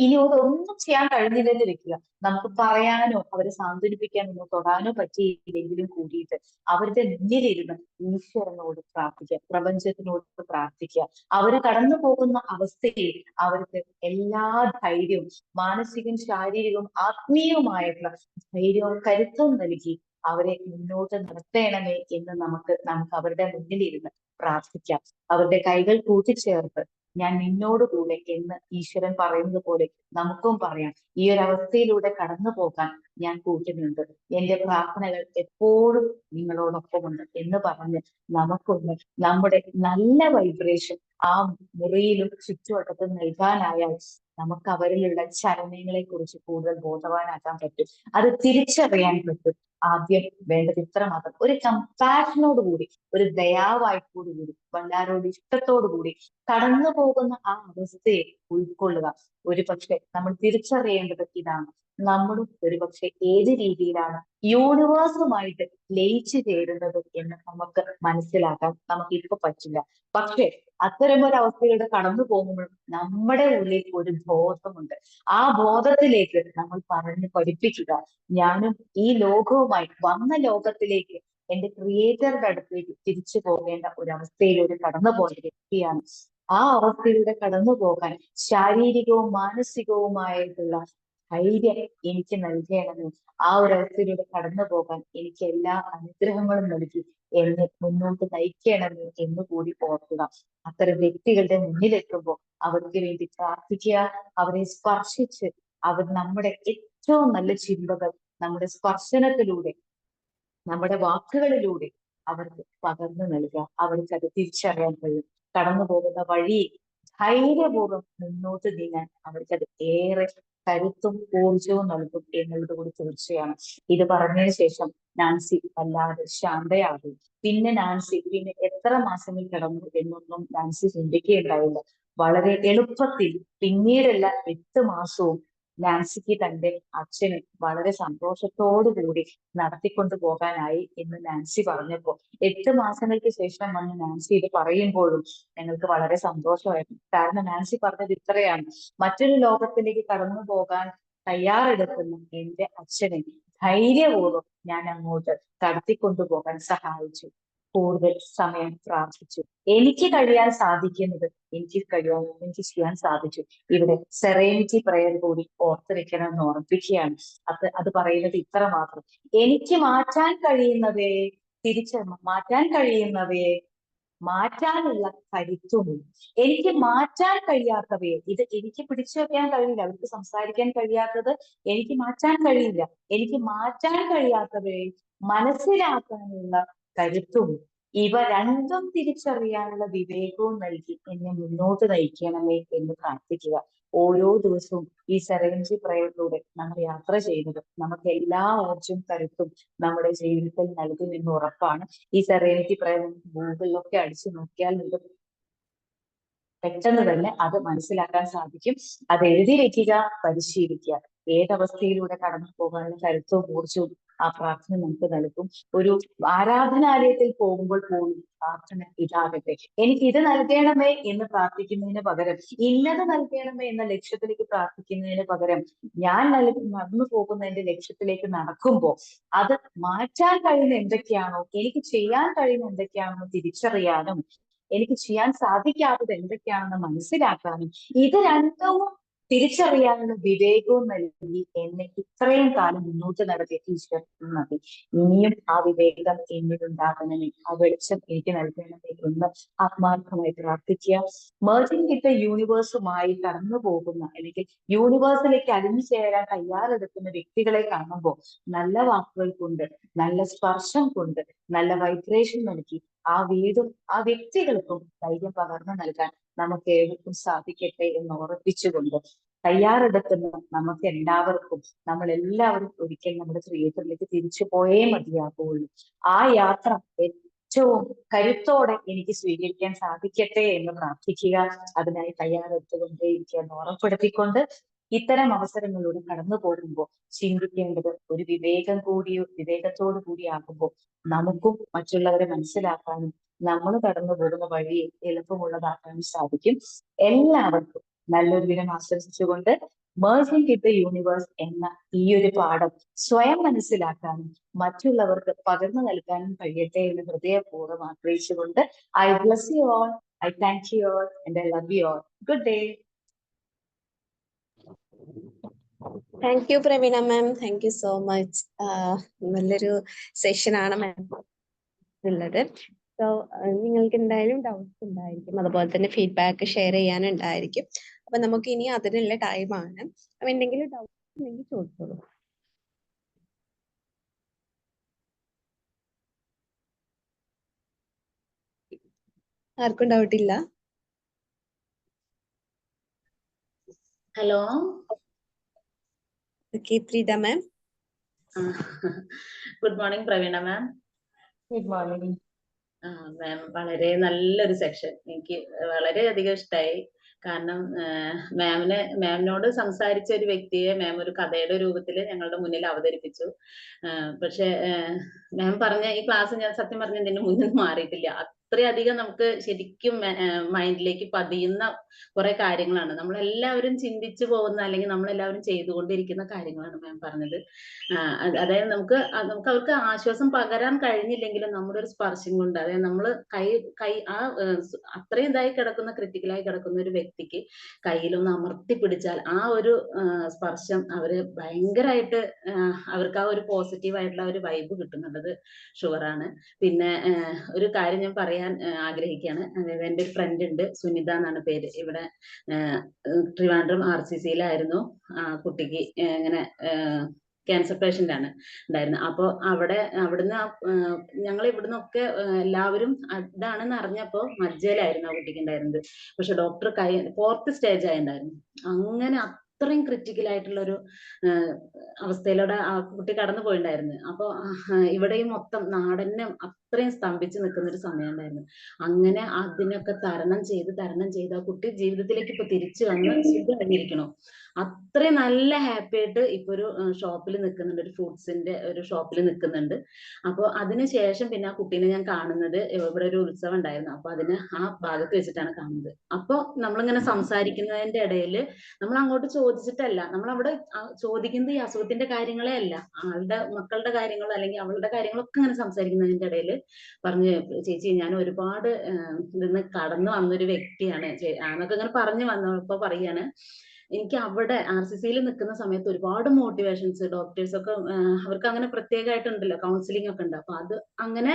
ഇനി ഒന്നും ചെയ്യാൻ കഴിഞ്ഞില്ലെന്ന് വെക്കുക, നമുക്ക് പറയാനോ അവരെ സാന്ത്വനിപ്പിക്കാനോ തൊടാനോ പറ്റിയില്ലെങ്കിലും കൂടിയിട്ട് അവരുടെ മുന്നിലിരുന്ന് ഈശ്വരനോട് പ്രാർത്ഥിക്കുക, പ്രപഞ്ചത്തിനോട് പ്രാർത്ഥിക്കുക. അവര് കടന്നു പോകുന്ന അവസ്ഥയിൽ അവർക്ക് എല്ലാ ധൈര്യവും മാനസികവും ശാരീരികവും ആത്മീയവുമായിട്ടുള്ള ധൈര്യവും കരുത്തും നൽകി അവരെ മുന്നോട്ട് നിർത്തണമേ എന്ന് നമുക്ക് അവരുടെ മുന്നിലിരുന്ന് പ്രാർത്ഥിക്കാം. അവരുടെ കൈകൾ കൂട്ടിച്ചേർത്ത് ഞാൻ നിന്നോടുകൂടെ എന്ന് ഈശ്വരൻ പറയുന്നത് പോലെ നമുക്കും പറയാം, ഈ ഒരു അവസ്ഥയിലൂടെ കടന്നു പോകാൻ ഞാൻ കൂട്ടിനുണ്ട്, എന്റെ പ്രാർത്ഥനകൾ എപ്പോഴും നിങ്ങളോടൊപ്പമുണ്ട് എന്ന് പറഞ്ഞ് നമുക്കൊന്ന് നമ്മുടെ നല്ല വൈബ്രേഷൻ ആ മുറിയിലും ചുറ്റുവട്ടത്തും നൽകാനായാൽ നമുക്ക് അവരിലുള്ള ചലനങ്ങളെ കുറിച്ച് കൂടുതൽ ബോധവാനാക്കാൻ പറ്റും. അത് തിരിച്ചറിയാൻ പറ്റും. ആദ്യം വേണ്ടത് ഇത്ര മാത്രം, ഒരു കമ്പാഷനോട് കൂടി, ഒരു ദയാവായ്പോട് കൂടി, വല്ലാരോട് ഇഷ്ടത്തോടു കൂടി കടന്നു പോകുന്ന ആ അവസ്ഥയെ ഉൾക്കൊള്ളുക. ഒരു പക്ഷെ നമ്മൾ തിരിച്ചറിയേണ്ടത് ഇതാണ്, നമ്മളും ഒരു പക്ഷെ ഏത് രീതിയിലാണ് യൂണിവേഴ്സുമായിട്ട് ലയിച്ചു ചേരുന്നത് എന്ന് നമുക്ക് മനസ്സിലാക്കാൻ നമുക്ക് ഇപ്പൊ പറ്റില്ല. പക്ഷെ അത്തരമൊരു അവസ്ഥയിലൂടെ കടന്നു പോകുമ്പോൾ നമ്മുടെ ഉള്ളിൽ ഒരു ബോധമുണ്ട്. ആ ബോധത്തിലേക്ക് നമ്മൾ പറഞ്ഞ് പഠിപ്പിക്കുക, ഞാനും ഈ ലോകവുമായി വന്ന ലോകത്തിലേക്ക് എന്റെ ക്രിയേറ്ററുടെ അടുത്തേക്ക് തിരിച്ചു പോകേണ്ട ഒരു അവസ്ഥയിലൂടെ കടന്നു പോയ വ്യക്തിയാണ്. ആ അവസ്ഥയിലൂടെ കടന്നു പോകാൻ ശാരീരികവും മാനസികവുമായിട്ടുള്ള ധൈര്യം എനിക്ക് നൽകണമെന്ന്, ആ ഒരു അവസ്ഥയിലൂടെ കടന്നു പോകാൻ എനിക്ക് എല്ലാ അനുഗ്രഹങ്ങളും നൽകി എന്നെ മുന്നോട്ട് നയിക്കണമെന്ന് എന്ന് കൂടി ഓർക്കുക. അത്തരം വ്യക്തികളുടെ മുന്നിലെത്തുമ്പോൾ അവർക്ക് വേണ്ടി പ്രാർത്ഥിക്കുക, അവരെ സ്പർശിച്ച് അവർ നമ്മുടെ ഏറ്റവും നല്ല ചിന്തകൾ നമ്മുടെ സ്പർശനത്തിലൂടെ നമ്മുടെ വാക്കുകളിലൂടെ അവർക്ക് പകർന്നു നൽകുക. അവർക്ക് അത് തിരിച്ചറിയാൻ കഴിയും. കടന്നു പോകുന്ന വഴി ധൈര്യപൂർവ്വം മുന്നോട്ട് നീങ്ങാൻ അവർക്കത് ഏറെ കരുത്തും ഊർജവും നൽകും എന്നുള്ളത് കൂടി തീർച്ചയാണ്. ഇത് പറഞ്ഞതിന് ശേഷം നാൻസി വല്ലാതെ ശാന്തയാകും. പിന്നെ നാൻസി എത്ര മാസങ്ങൾ കിടന്നു എന്നൊന്നും നാൻസി ചിന്തിക്കുകയുണ്ടാവില്ല. വളരെ എളുപ്പത്തിൽ പിന്നീടുള്ള 8 മാസവും നാൻസിക്ക് തന്റെ അച്ഛന് വളരെ സന്തോഷത്തോടു കൂടി നടത്തിക്കൊണ്ടു പോകാനായി എന്ന് നാൻസി പറഞ്ഞപ്പോൾ 8 മാസങ്ങൾക്ക് ശേഷം വന്ന് നാൻസി ഇത് പറയുമ്പോഴും ഞങ്ങൾക്ക് വളരെ സന്തോഷമായിരുന്നു. കാരണം നാൻസി പറഞ്ഞത് ഇത്രയാണ്, മറ്റൊരു ലോകത്തിലേക്ക് കടന്നു പോകാൻ തയ്യാറെടുക്കുന്ന എന്റെ അച്ഛനെ ധൈര്യപൂർവ്വം ഞാൻ അങ്ങോട്ട് കടത്തിക്കൊണ്ടുപോകാൻ സഹായിച്ചു, കൂടുതൽ സമയം പ്രാർത്ഥിച്ചു, എനിക്ക് കഴിയാൻ സാധിക്കുന്നത് എനിക്ക് ചെയ്യാൻ സാധിച്ചു. ഇവിടെ സെറേനിറ്റി പ്രയർ കൂടി ഓർത്തു വെക്കണമെന്ന് ഓർമ്മിപ്പിക്കുകയാണ്. അത് പറയുന്നത് ഇത്ര മാത്രം, എനിക്ക് മാറ്റാൻ കഴിയുന്നവയെ മാറ്റാൻ കഴിയുന്നവയെ മാറ്റാനുള്ള കരുത്തുമുണ്ട്. എനിക്ക് മാറ്റാൻ കഴിയാത്തവയെ, ഇത് എനിക്ക് പിടിച്ചു വെക്കാൻ കഴിയില്ല, അവർക്ക് സംസാരിക്കാൻ കഴിയാത്തത് എനിക്ക് മാറ്റാൻ കഴിയില്ല, എനിക്ക് മാറ്റാൻ കഴിയാത്തവയെ മനസ്സിലാക്കാനുള്ള കരുത്തും ഇവ രണ്ടും തിരിച്ചറിയാനുള്ള വിവേകവും നൽകി എന്നെ മുന്നോട്ട് നയിക്കണമേ എന്ന് പ്രാർത്ഥിക്കുക. ഓരോ ദിവസവും ഈ സെറേനിറ്റി പ്രയറിലൂടെ നമ്മൾ യാത്ര ചെയ്യുന്നത് നമുക്ക് എല്ലാ ഊർജവും കരുത്തും നമ്മുടെ ജീവിതത്തിൽ നൽകുമെന്ന് ഉറപ്പാണ്. ഈ സെറേനിറ്റി പ്രയർ ഗൂഗിളിലൊക്കെ അടിച്ചു നോക്കിയാൽ നിങ്ങൾക്ക് പെട്ടെന്ന് തന്നെ അത് മനസ്സിലാക്കാൻ സാധിക്കും. അത് എഴുതി വെക്കുക, പരിശീലിക്കുക. ഏതവസ്ഥയിലൂടെ കടന്നു പോകാനുള്ള കരുത്തവും ഊർജവും ആ പ്രാർത്ഥന നമുക്ക് നൽകും. ഒരു ആരാധനാലയത്തിൽ പോകുമ്പോൾ പോലും പ്രാർത്ഥന ഇതാകട്ടെ, എനിക്ക് ഇത് നൽകണമേ എന്ന് പ്രാർത്ഥിക്കുന്നതിന് പകരം, ഇന്നത് നൽകണമേ എന്ന ലക്ഷ്യത്തിലേക്ക് പ്രാർത്ഥിക്കുന്നതിന് പകരം, ഞാൻ നടന്നു പോകുന്ന എന്റെ ലക്ഷ്യത്തിലേക്ക് നടക്കുമ്പോൾ അത് മാറ്റാൻ കഴിയുന്ന എന്തൊക്കെയാണോ, എനിക്ക് ചെയ്യാൻ കഴിയുന്ന എന്തൊക്കെയാണെന്ന് തിരിച്ചറിയാനും എനിക്ക് ചെയ്യാൻ സാധിക്കാത്തത് എന്തൊക്കെയാണെന്ന് മനസ്സിലാക്കാനും ഇത് രണ്ടും തിരിച്ചറിയാനുള്ള വിവേകവും നൽകി എന്നെ ഇത്രയും കാലം മുന്നോട്ട് നടത്തിയ ഈശ്വരന് നന്ദി. ഇനിയും ആ വിവേകം എന്നിലുണ്ടാകണമേ, ആ വെളിച്ചം എനിക്ക് നൽകണമേ എന്ന് ആത്മാർത്ഥമായി പ്രാർത്ഥിക്കുക. മെർജിംഗ് വിത്ത് യൂണിവേഴ്സുമായി കടന്നു പോകുന്ന അല്ലെങ്കിൽ യൂണിവേഴ്സിലേക്ക് അലിഞ്ഞു ചേരാൻ തയ്യാറെടുക്കുന്ന വ്യക്തികളെ കാണുമ്പോൾ നല്ല വാക്കുകൾ കൊണ്ട്, നല്ല സ്പർശം കൊണ്ട്, നല്ല വൈബ്രേഷൻ നൽകി ആ വീടും ആ വ്യക്തികൾക്കും ധൈര്യം പകർന്നു നൽകാൻ നമുക്ക് ഏവർക്കും സാധിക്കട്ടെ എന്ന് ഓർപ്പിച്ചുകൊണ്ട് തയ്യാറെടുക്കുന്ന നമുക്ക് എല്ലാവർക്കും, നമ്മൾ എല്ലാവരും ഒരിക്കൽ നമ്മുടെ ക്രിയേറ്ററിലേക്ക് തിരിച്ചു പോയേ മതിയാകുള്ളൂ. ആ യാത്ര ഏറ്റവും കരുത്തോടെ എനിക്ക് സ്വീകരിക്കാൻ സാധിക്കട്ടെ എന്ന് പ്രാർത്ഥിക്കുക. അതിനായി തയ്യാറെടുത്തുകൊണ്ടേയിരിക്കുക എന്ന് ഓർമ്മപ്പെടുത്തിക്കൊണ്ട് ഇത്തരം അവസരങ്ങളിലൂടെ കടന്നു പോകുമ്പോൾ ചിന്തിക്കേണ്ടത് ഒരു വിവേകത്തോടു കൂടിയാകുമ്പോൾ നമുക്കും മറ്റുള്ളവരെ മനസ്സിലാക്കാനും നമ്മൾ കടന്നു പോകുന്ന വഴിയെ എളുപ്പമുള്ളതാക്കാനും സാധിക്കും. എല്ലാവർക്കും നല്ലൊരു ദിനം ആശംസിച്ചുകൊണ്ട് മെർജിംഗ് വിത്ത് ദ യൂണിവേഴ്സ് എന്ന ഈ ഒരു പാഠം സ്വയം മനസ്സിലാക്കാനും മറ്റുള്ളവർക്ക് പകർന്നു നൽകാനും കഴിയട്ടെ എന്ന് ഹൃദയപൂർവ്വം ആഗ്രഹിച്ചുകൊണ്ട് I bless you all, I thank you all and I love you all. Good day. Thank you Praveena ma'am, thank you so much. നല്ലൊരു സെഷനാണ് മാം ഉള്ളത്. സോ നിങ്ങൾക്ക് എന്തായാലും ഡൗട്ട്സ് ഉണ്ടായിരിക്കും, അതുപോലെ തന്നെ ഫീഡ്ബാക്ക് ഷെയർ ചെയ്യാനുണ്ടായിരിക്കും. അപ്പൊ നമുക്ക് ഇനി അതിനുള്ള ടൈമാണ്. അപ്പൊ എന്തെങ്കിലും ഡൗട്ട്സ് ഉണ്ടെങ്കിൽ ചോദിച്ചോളൂ. ആർക്കും ഡൗട്ട് ഇല്ല? ഹലോ, ഓക്കെ, പ്രീത മാം. ഗുഡ് മോർണിംഗ് പ്രവീണ മാം. ഗുഡ് മോർണിംഗ് മാം, വളരെ നല്ലൊരു സെക്ഷൻ, എനിക്ക് വളരെയധികം ഇഷ്ടമായി. കാരണം മാമിനോട് സംസാരിച്ച ഒരു വ്യക്തിയെ മാം ഒരു കഥയുടെ രൂപത്തിൽ ഞങ്ങളുടെ മുന്നിൽ അവതരിപ്പിച്ചു. പക്ഷെ മാം പറഞ്ഞ ഈ ക്ലാസ് ഞാൻ സത്യം പറഞ്ഞ ഇതിന് മുന്നിൽ മാറിയിട്ടില്ല. അത്രയധികം നമുക്ക് ശരിക്കും മൈൻഡിലേക്ക് പതിയുന്ന കുറെ കാര്യങ്ങളാണ്. നമ്മളെല്ലാവരും ചിന്തിച്ചു പോകുന്ന അല്ലെങ്കിൽ നമ്മളെല്ലാവരും ചെയ്തുകൊണ്ടിരിക്കുന്ന കാര്യങ്ങളാണ് മാം പറഞ്ഞത്. അതായത് നമുക്ക് അവർക്ക് ആശ്വാസം പകരാൻ കഴിഞ്ഞില്ലെങ്കിലും നമ്മുടെ ഒരു സ്പർശം കൊണ്ട്, അതായത് നമ്മൾ അത്രയും ഇതായി കിടക്കുന്ന, ക്രിട്ടിക്കലായി കിടക്കുന്ന ഒരു വ്യക്തിക്ക് കയ്യിലൊന്ന് അമർത്തി പിടിച്ചാൽ ആ ഒരു സ്പർശം അവര് ഭയങ്കരമായിട്ട് അവർക്ക് ആ ഒരു പോസിറ്റീവ് ആയിട്ടുള്ള ഒരു വൈബ് കിട്ടുന്നുള്ളത് ഷുവറാണ്. പിന്നെ ഒരു കാര്യം ഞാൻ പറയാൻ ആഗ്രഹിക്കുകയാണ്. അതായത് എൻ്റെ ഒരു ഫ്രണ്ട് ഉണ്ട്, സുനിത എന്നാണ് പേര്. ഇവിടെ ട്രിവാൻഡ്രം RCCയിലായിരുന്നു. കുട്ടിക്ക് ഇങ്ങനെ ക്യാൻസർ പേഷ്യന്റ് ആണ് ഉണ്ടായിരുന്നത്. അപ്പോൾ അവിടുന്ന് ഞങ്ങൾ ഇവിടുന്നൊക്കെ എല്ലാവരും ഇതാണെന്ന് അറിഞ്ഞപ്പോ മജ്ജയിലായിരുന്നു ആ കുട്ടിക്ക് ഉണ്ടായിരുന്നത്. പക്ഷെ ഡോക്ടർ 4th സ്റ്റേജ് ആയിട്ടുണ്ടായിരുന്നു. അങ്ങനെ അത്രയും ക്രിറ്റിക്കൽ ആയിട്ടുള്ള ഒരു അവസ്ഥയിലൂടെ ആ കുട്ടി കടന്നു പോയിണ്ടായിരുന്നു. അപ്പൊ ഇവിടെയും മൊത്തം നാടന്നെ അത്രയും സ്തംഭിച്ച് നിൽക്കുന്ന ഒരു സമയം ഉണ്ടായിരുന്നു. അങ്ങനെ അതിനൊക്കെ തരണം ചെയ്ത് ആ കുട്ടി ജീവിതത്തിലേക്ക് ഇപ്പൊ തിരിച്ചു വന്ന് സുഖമായിരിക്കണം. അത്രയും നല്ല ഹാപ്പി ആയിട്ട് ഇപ്പൊ ഒരു ഷോപ്പിൽ നിൽക്കുന്നുണ്ട്, ഒരു ഫ്രൂട്ട്സിന്റെ ഒരു ഷോപ്പിൽ നിൽക്കുന്നുണ്ട്. അപ്പൊ അതിനുശേഷം പിന്നെ ആ കുട്ടീനെ ഞാൻ കാണുന്നത് ഇവിടെ ഒരു ഉത്സവം ഉണ്ടായിരുന്നു. അപ്പൊ അതിന് ആ ഭാഗത്ത് വെച്ചിട്ടാണ് കാണുന്നത്. അപ്പൊ നമ്മളിങ്ങനെ സംസാരിക്കുന്നതിന്റെ ഇടയിൽ നമ്മൾ അങ്ങോട്ട് ചോദിച്ചിട്ടല്ല, നമ്മൾ അവിടെ ചോദിക്കുന്നത് ഈ അസുഖത്തിന്റെ കാര്യങ്ങളെ അല്ല, ആളുടെ മക്കളുടെ കാര്യങ്ങളോ അല്ലെങ്കിൽ അവളുടെ കാര്യങ്ങളൊക്കെ ഇങ്ങനെ സംസാരിക്കുന്നതിന്റെ ഇടയിൽ പറഞ്ഞു, ചേച്ചി ഞാൻ ഒരുപാട് ഇതിന്ന് കടന്നു വന്നൊരു വ്യക്തിയാണ് എന്നൊക്കെ ഇങ്ങനെ പറഞ്ഞു വന്നപ്പോ പറയാണ്, എനിക്ക് അവിടെ RCCയിൽ നിൽക്കുന്ന സമയത്ത് ഒരുപാട് മോട്ടിവേഷൻസ് ഡോക്ടേഴ്സ് ഒക്കെ അവർക്ക് അങ്ങനെ പ്രത്യേകമായിട്ടുണ്ടല്ലോ, കൗൺസിലിംഗ് ഒക്കെ ഉണ്ട്. അപ്പൊ അത് അങ്ങനെ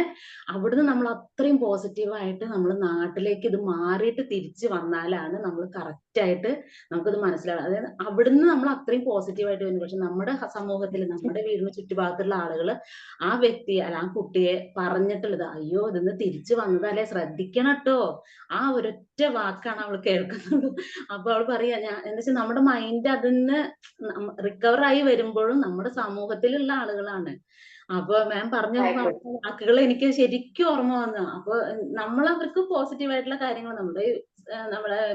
അവിടുന്ന് നമ്മൾ അത്രയും പോസിറ്റീവായിട്ട് നമ്മൾ നാട്ടിലേക്ക് ഇത് മാറിയിട്ട് തിരിച്ചു വന്നാലാണ് നമ്മൾ കറക്റ്റ് ആയിട്ട് നമുക്കത് മനസ്സിലാവും. അതായത് അവിടുന്ന് നമ്മൾ അത്രയും പോസിറ്റീവായിട്ട് വരുന്നു. പക്ഷെ നമ്മുടെ സമൂഹത്തിൽ, നമ്മുടെ വീടിന് ചുറ്റുഭാഗത്തുള്ള ആളുകൾ ആ വ്യക്തിയെ അല്ല ആ കുട്ടിയെ പറഞ്ഞിട്ടുള്ളത്, അയ്യോ ഇതിന്ന് തിരിച്ചു വന്നതല്ലേ, ശ്രദ്ധിക്കണം കേട്ടോ, ആ ഒരൊറ്റ വാക്കാണ് അവൾ കേൾക്കുന്നത്. അപ്പൊ അവൾ പറയാ, എന്താ വെച്ചാൽ നമ്മുടെ മൈൻഡ് അതിന്ന് റിക്കവർ ആയി വരുമ്പോഴും നമ്മുടെ സമൂഹത്തിലുള്ള ആളുകളാണ്. അപ്പൊ മാം പറഞ്ഞ വാക്കുകൾ എനിക്ക് ശരിക്കും ഓർമ്മ വന്നു. അപ്പൊ നമ്മൾ അവർക്ക് പോസിറ്റീവ് ആയിട്ടുള്ള കാര്യങ്ങൾ നമ്മുടെ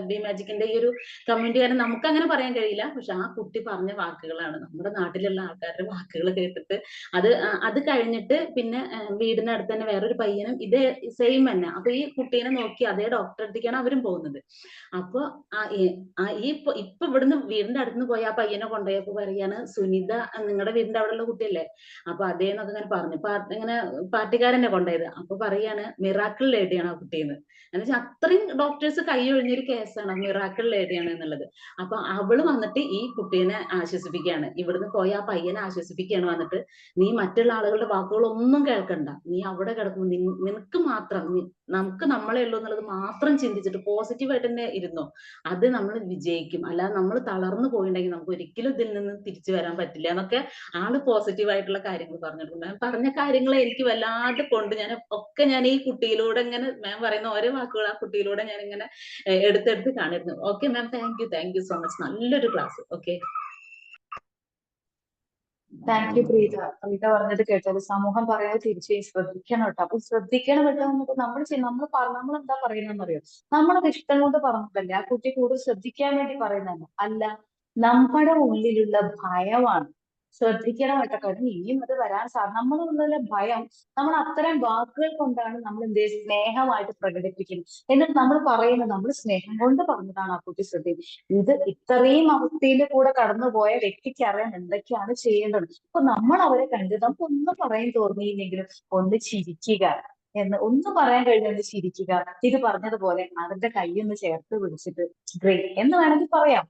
ബി മാജിക്കിന്റെ ഈ ഒരു കമ്മ്യൂണിറ്റി നമുക്ക് അങ്ങനെ പറയാൻ കഴിയില്ല. പക്ഷെ ആ കുട്ടി പറഞ്ഞ വാക്കുകളാണ് നമ്മുടെ നാട്ടിലുള്ള ആൾക്കാരുടെ വാക്കുകൾ കേട്ടിട്ട് അത് കഴിഞ്ഞിട്ട് പിന്നെ വീടിനടുത്ത് തന്നെ വേറൊരു പയ്യനും ഇതേ സെയിം തന്നെ. അപ്പൊ ഈ കുട്ടീനെ നോക്കി അതേ ഡോക്ടറെ അടുത്തേക്കാണ് അവരും പോകുന്നത്. അപ്പൊ ഇപ്പൊ ഇവിടുന്ന് വീടിന്റെ അടുത്തുനിന്ന് പോയി ആ പയ്യനെ കൊണ്ടുപോയപ്പോ പറയാണ്, സുനിത നിങ്ങളുടെ വീടിന്റെ അവിടെയുള്ള കുട്ടിയല്ലേ? അപ്പൊ അതേന്നൊക്കെ ഇങ്ങനെ പറഞ്ഞു. ഇങ്ങനെ പാർട്ടിക്കാരനെ കൊണ്ടുപോയത്. അപ്പൊ പറയാണ് മിറാക്കിൾ ലേഡിയാണ് ആ കുട്ടീന്ന്. എന്ന് വെച്ചാൽ അത്രയും ഡോക്ടേഴ്സ് കൈ ഒഴിഞ്ഞൊരു കേസാണ്, മിറാക്കിൾ ലേഡിയാണ് എന്നുള്ളത്. അപ്പൊ അവള് വന്നിട്ട് ഈ കുട്ടീനെ ആശ്വസിപ്പിക്കുകയാണ്, ഇവിടുന്ന് പോയി ആ പയ്യനെ ആശ്വസിപ്പിക്കുകയാണ് വന്നിട്ട്, നീ മറ്റുള്ള ആളുകളുടെ വാക്കുകളൊന്നും കേൾക്കണ്ട, നീ അവിടെ കിടക്കുമ്പോൾ നിനക്ക് മാത്രം നമുക്ക് നമ്മളെ ഉള്ളൂ എന്നുള്ളത് മാത്രം ചിന്തിച്ചിട്ട് പോസിറ്റീവായിട്ട് തന്നെ ഇരുന്നോ, അത് നമ്മൾ വിജയിക്കും. അല്ലാതെ നമ്മൾ തളർന്നു പോയിട്ടുണ്ടെങ്കിൽ നമുക്ക് ഒരിക്കലും ഇതിൽ നിന്ന് തിരിച്ചു വരാൻ പറ്റില്ല എന്നൊക്കെ ആള് പോസിറ്റീവായിട്ടുള്ള കാര്യങ്ങൾ പറഞ്ഞിട്ടുണ്ട്. മാം പറഞ്ഞ കാര്യങ്ങളെ എനിക്ക് വല്ലാതെ കൊണ്ട് ഞാൻ ഈ കുട്ടിയിലൂടെ ഇങ്ങനെ മാം പറയുന്ന ഓരോ വാക്കുകൾ ആ കുട്ടിയിലൂടെ ഞാൻ ഇങ്ങനെ എടുത്തെടുത്ത് കാണിരുന്നു. Okay ma'am, thank you so much. നല്ലൊരു class. Okay, thank you Preetha. Preetha പറഞ്ഞത് കേട്ടത് സമൂഹം പറയാതെ തിരിച്ച് ശ്രദ്ധിക്കണം കേട്ടോ. അപ്പൊ ശ്രദ്ധിക്കണം കേട്ടോ എന്നിട്ട് നമ്മൾ എന്താ പറയുന്നതെന്ന് അറിയോ? നമ്മളത് ഇഷ്ടം കൊണ്ട് പറഞ്ഞതല്ലേ, ആ കുട്ടി കൂടുതൽ ശ്രദ്ധിക്കാൻ വേണ്ടി പറയുന്നതല്ല. അല്ല, നമ്മുടെ ഉള്ളിലുള്ള ഭയമാണ്. ശ്രദ്ധിക്കണം കേട്ടോ. കാരണം ഇനിയും അത് വരാൻ നമ്മളുള്ള ഭയം, നമ്മൾ അത്തരം വാക്കുകൾ കൊണ്ടാണ് നമ്മൾ സ്നേഹമായിട്ട് പ്രകടിപ്പിക്കുന്നത്. എന്നിട്ട് നമ്മൾ പറയുന്നത് നമ്മൾ സ്നേഹം കൊണ്ട് പറഞ്ഞതാണ് ആ കുട്ടി ശ്രദ്ധിക്കുന്നത്. ഇത് ഇത്രയും അവസ്ഥയിൽ കൂടെ കടന്നുപോയ വ്യക്തിക്ക് അറിയാൻ എന്തൊക്കെയാണ് ചെയ്യേണ്ടത്. അപ്പൊ നമ്മൾ അവരെ കണ്ട് നമുക്ക് ഒന്നും പറയാൻ തോന്നിയില്ലെങ്കിലും ഒന്ന് ചിരിക്കുക, ഒന്നും പറയാൻ കഴിഞ്ഞൊന്ന് ചിരിക്കുക. ഇത് പറഞ്ഞതുപോലെ അവരുടെ കൈയൊന്ന് ചേർത്ത് പിടിച്ചിട്ട് ഗ്രേറ്റ് എന്ന് വേണമെങ്കിൽ പറയാം.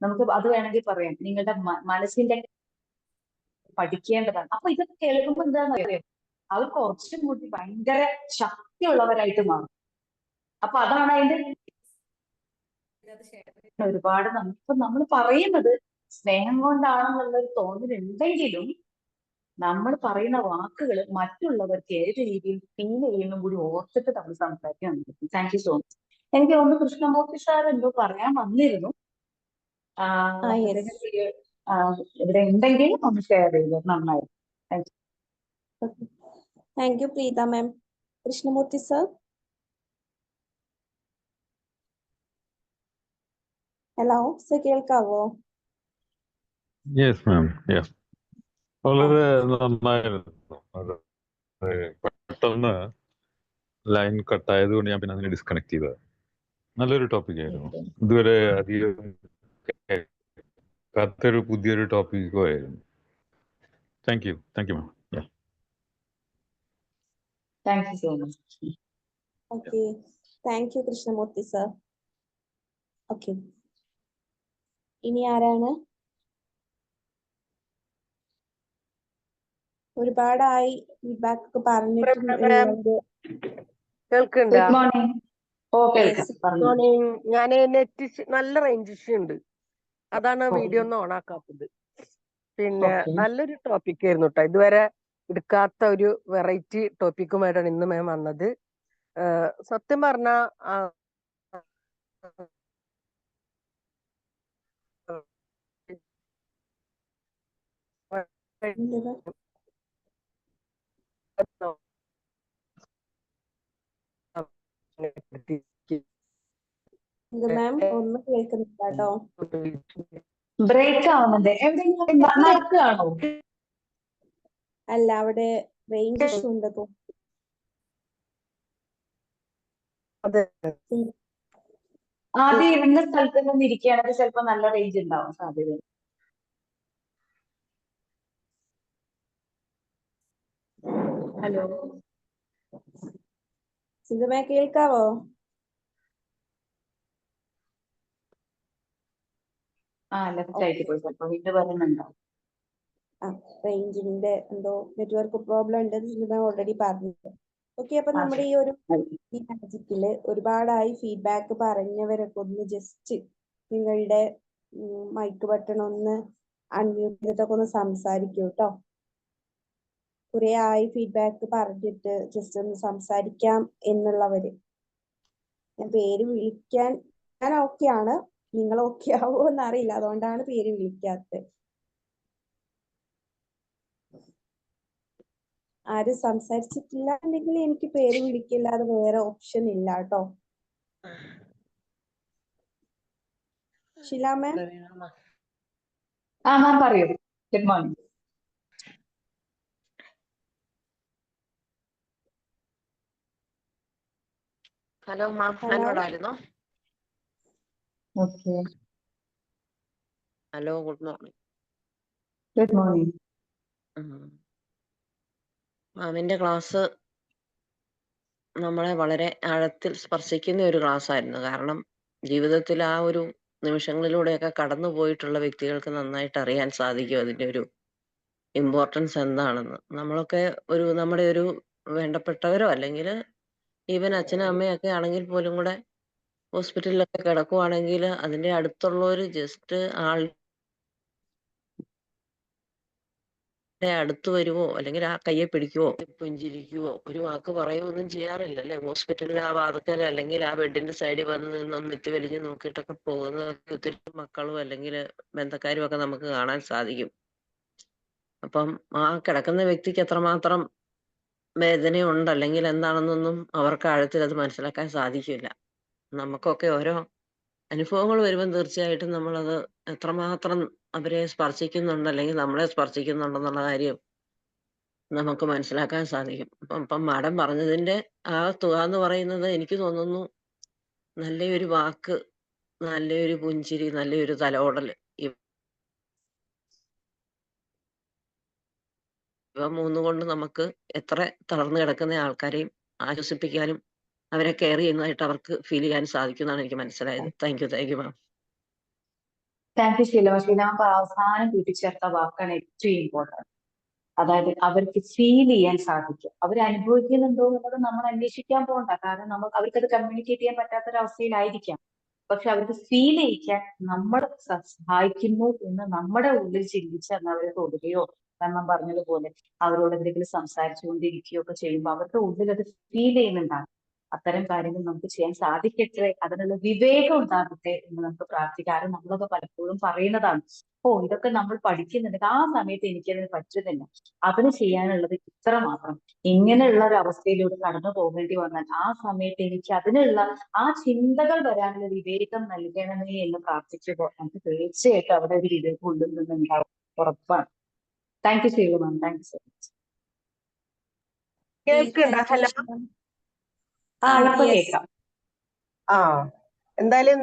നമുക്ക് അത് വേണമെങ്കിൽ പറയാം. നിങ്ങളുടെ മനസ്സിന്റെ പഠിക്കേണ്ടതാണ്. അപ്പൊ ഇതൊക്കെ കേൾക്കുമ്പോൾ എന്താണെന്ന് അറിയാം, അവർ കുറച്ചും കൂടി ഭയങ്കര ശക്തിയുള്ളവരായിട്ട് മാറും. അപ്പൊ അതാണ് അതിന്റെ ഒരുപാട് നമ്മൾ പറയുന്നത് സ്നേഹം കൊണ്ടാണെന്നുള്ളൊരു തോന്നലുണ്ടെങ്കിലും നമ്മൾ പറയുന്ന വാക്കുകൾ മറ്റുള്ളവർക്ക് ഏത് രീതിയിൽ ഫീൽ ചെയ്യുന്നതും കൂടി ഓർത്തിട്ട് നമ്മൾ സംസാരിക്കാൻ. Thank you so much. എനിക്ക് തോന്നുന്നു കൃഷ്ണമൂർത്തി സാർ എന്തോ പറയാൻ വന്നിരുന്നു. ഇവിടെ ഉണ്ടെങ്കിൽ ഒന്ന് ഷെയർ ചെയ്തത് നന്നായിരുന്നു. Thank you Preetha ma'am. Krishnamurthy sir. Hello sir, കേൾക്കാവോ? Yes ma'am, yes. വളരെ നന്നായിരുന്നു. അത് പെട്ടെന്ന് ലൈൻ കട്ടായത് കൊണ്ട് ഞാൻ പിന്നെ അതിനെ ഡിസ്കണക്ട് ചെയ്തത്. നല്ലൊരു ടോപ്പിക് ആയിരുന്നു. ഇതുവരെ അധികം കേൾക്കാത്തൊരു പുതിയൊരു ടോപ്പിക്കും ആയിരുന്നു. Thank you ma'am. Thank you so much. Okay, thank you Krishnamurthy sir. Okay, ഇനി ആരാണ്? ഒരുപാടായി ഫീഡ്ബാക്ക് ഒക്കെ പറഞ്ഞിട്ടുണ്ട്. കേൾക്കണ്ട? Good morning. ഓ കേൾക്കാം, പറഞ്ഞു. മോർണിംഗ്. ഞാൻ നെറ്റ് നല്ല റേഞ്ച് ഇഷ്യൂ ഉണ്ട്, അതാണ് വീഡിയോ ഒന്നും ഓൺ ആക്കാത്തത്. പിന്നെ നല്ലൊരു ടോപ്പിക് ആയിരുന്നു കേട്ടോ. ഇതുവരെ എടുക്കാത്ത ഒരു വെറൈറ്റി ടോപ്പിക്കുമായിട്ടാണ് ഇന്ന് മാം വന്നത്. സത്യം പറഞ്ഞ മാം ഒന്നും കേൾക്കുന്നില്ല കേട്ടോ. ബ്രേക്ക് ആവുന്നുണ്ട്. എവിടെയെങ്കിലും നടക്കുകയാണോ? അല്ല, അവിടെ റേഞ്ച് ഇഷ്യൂ ഉണ്ട്. ആദ്യം ഇരുന്ന സ്ഥലത്ത് നിന്ന് ഇരിക്കുകയാണെങ്കിൽ ചിലപ്പോൾ നല്ല റേഞ്ച് ഉണ്ടാവാൻ സാധ്യത. ഹലോ സിന്ധുമേ, കേൾക്കാവോ? ലെഫ്റ്റ് ആയിട്ട് പോയി ചിലപ്പോൾ വീണ്ടും വരുന്നുണ്ടാവും. റേഞ്ചിന്റെ എന്തോ നെറ്റ്വർക്ക് പ്രോബ്ലം ഉണ്ട്, സിന്ധുമേ ഓൾറെഡി പറഞ്ഞിട്ട്. ഓക്കെ, അപ്പൊ നമ്മുടെ ഈ ഒരു മാജിക്കില് ഒരുപാടായി ഫീഡ്ബാക്ക് പറഞ്ഞവരൊക്കെ ഒന്ന് ജസ്റ്റ് നിങ്ങളുടെ മൈക്ക് ബട്ടൺ ഒന്ന് അൺമ്യൂട്ട് ചെയ്തിട്ടൊക്കെ ഒന്ന് സംസാരിക്കൂ കേട്ടോ. കുറെ ആയി ഫീഡ്ബാക്ക് പറഞ്ഞിട്ട് ജസ്റ്റ് ഒന്ന് സംസാരിക്കാം എന്നുള്ളവര്. ഞാൻ പേര് വിളിക്കാൻ ഞാൻ ഓക്കെയാണ്, നിങ്ങൾ ഓക്കെ ആവോ എന്നറിയില്ല, അതുകൊണ്ടാണ് പേര് വിളിക്കാത്തത്. ആരും സംസാരിച്ചിട്ടില്ല എന്നുണ്ടെങ്കിൽ എനിക്ക് പേര് വിളിക്കില്ലാതെ വേറെ ഓപ്ഷൻ ഇല്ല കേട്ടോ. ഷില മാം. മാം പറയൂ. Good morning. ഹലോ മാം, എന്നോടായിരുന്നോ? Okay, hello, good morning. Good morning. മാമിന്റെ ക്ലാസ് നമ്മളെ വളരെ ആഴത്തിൽ സ്പർശിക്കുന്ന ഒരു ക്ലാസ് ആയിരുന്നു. കാരണം ജീവിതത്തിൽ ആ ഒരു നിമിഷങ്ങളിലൂടെയൊക്കെ കടന്നു പോയിട്ടുള്ള വ്യക്തികൾക്ക് നന്നായിട്ട് അറിയാൻ സാധിക്കും അതിന്റെ ഒരു ഇമ്പോർട്ടൻസ് എന്താണെന്ന്. നമ്മളൊക്കെ നമ്മുടെ ഒരു വേണ്ടപ്പെട്ടവരോ അല്ലെങ്കിൽ ഈവൻ അച്ഛനും അമ്മയൊക്കെ ആണെങ്കിൽ പോലും കൂടെ ഹോസ്പിറ്റലിലൊക്കെ കിടക്കുവാണെങ്കിൽ അതിന്റെ അടുത്തുള്ളവർ ജസ്റ്റ് അടുത്ത് വരുവോ അല്ലെങ്കിൽ ആ കയ്യെ പിടിക്കുവോ പുഞ്ചിരിക്കുവോ ഒരു വാക്ക് പറയുവോ ഒന്നും ചെയ്യാറില്ല അല്ലെ. ഹോസ്പിറ്റലിൽ ആ വാതിക്കൽ അല്ലെങ്കിൽ ആ ബെഡിന്റെ സൈഡിൽ വന്ന് നിന്നൊന്ന് എത്തി വലിഞ്ഞ് നോക്കിയിട്ടൊക്കെ പോകുന്നതൊക്കെ ഒത്തിരി മക്കളും അല്ലെങ്കിൽ ബന്ധക്കാരും ഒക്കെ നമുക്ക് കാണാൻ സാധിക്കും. അപ്പം ആ കിടക്കുന്ന വ്യക്തിക്ക് എത്രമാത്രം വേദനയുണ്ട് അല്ലെങ്കിൽ എന്താണെന്നൊന്നും അവർക്ക് ആഴത്തിൽ അത് മനസ്സിലാക്കാൻ സാധിക്കില്ല. നമുക്കൊക്കെ ഓരോ അനുഭവങ്ങൾ വരുമ്പോൾ തീർച്ചയായിട്ടും നമ്മളത് എത്രമാത്രം അവരെ സ്പർശിക്കുന്നുണ്ട് അല്ലെങ്കിൽ നമ്മളെ സ്പർശിക്കുന്നുണ്ടെന്നുള്ള കാര്യം നമുക്ക് മനസ്സിലാക്കാൻ സാധിക്കും. ഇപ്പം മാഡം പറഞ്ഞതിന്റെ ആ തുക എന്ന് പറയുന്നത് എനിക്ക് തോന്നുന്നു നല്ലൊരു വാക്ക്, നല്ലൊരു പുഞ്ചിരി, നല്ലൊരു തലോടൽ, ഇവ മൂന്നും കൊണ്ട് നമുക്ക് എത്ര തളർന്നു കിടക്കുന്ന ആൾക്കാരെയും ആശ്വസിപ്പിക്കാനും അവരെ കെയർ ചെയ്യുന്നതായിട്ട് അവർക്ക് ഫീൽ ചെയ്യാൻ സാധിക്കും എന്നാണ് എനിക്ക് മനസ്സിലായത്. Thank you ma'am. Thank you Sheelama. Sheelama അവസാനം കൂട്ടിച്ചേർത്ത വാക്കാണ് ഏറ്റവും ഇമ്പോർട്ടൻറ്റ്. അതായത് അവർക്ക് ഫീൽ ചെയ്യാൻ സാധിക്കും. അവർ അനുഭവിക്കുന്നുണ്ടോ എന്നുള്ളത് നമ്മൾ അന്വേഷിക്കാൻ പോകണ്ട. കാരണം അവർക്കത് കമ്മ്യൂണിക്കേറ്റ് ചെയ്യാൻ പറ്റാത്തൊരവസ്ഥയിലായിരിക്കാം. പക്ഷെ അവർക്ക് ഫീൽ ചെയ്യിക്കാൻ നമ്മൾ സഹായിക്കുന്നു എന്ന് നമ്മുടെ ഉള്ളിൽ ചിന്തിച്ച് അന്ന് അവരെ തൊടുകയോ നമ്മൾ പറഞ്ഞതുപോലെ അവരോട് എന്തെങ്കിലും സംസാരിച്ചുകൊണ്ടിരിക്കുകയോ ഒക്കെ ചെയ്യുമ്പോൾ അവരുടെ ഉള്ളിൽ അത് ഫീൽ ചെയ്യുന്നുണ്ടാകും. അത്തരം കാര്യങ്ങൾ നമുക്ക് ചെയ്യാൻ സാധിക്കട്ടെ, അതിനുള്ള വിവേകം ഉണ്ടാകട്ടെ എന്ന് നമുക്ക് പ്രാർത്ഥിക്കാം. കാരണം നമ്മളൊക്കെ പലപ്പോഴും പറയുന്നതാണ്, ഓ ഇതൊക്കെ നമ്മൾ പഠിക്കുന്നുണ്ട്, ആ സമയത്ത് എനിക്കതിന് പറ്റുന്നില്ല, അതിന് ചെയ്യാനുള്ളത് ഇത്ര മാത്രം. ഇങ്ങനെയുള്ള ഒരു അവസ്ഥയിലൂടെ കടന്നു പോകേണ്ടി വന്നാൽ ആ സമയത്ത് എനിക്ക് അതിനുള്ള ആ ചിന്തകൾ വരാനുള്ള വിവേകം നൽകണമേ എന്ന് പ്രാർത്ഥിക്കുമ്പോൾ നമുക്ക് തീർച്ചയായിട്ടും അവിടെ ഒരു വിവേകം ഉള്ളിൽ നിന്നുണ്ടാവും, ഉറപ്പാണ്. Thank you Sheelu ma'am. Thank you so much. കേൾക്കണ്ട? ഹലോ. ഇപ്പൊ കേൾക്കാം. ആ എന്തായാലും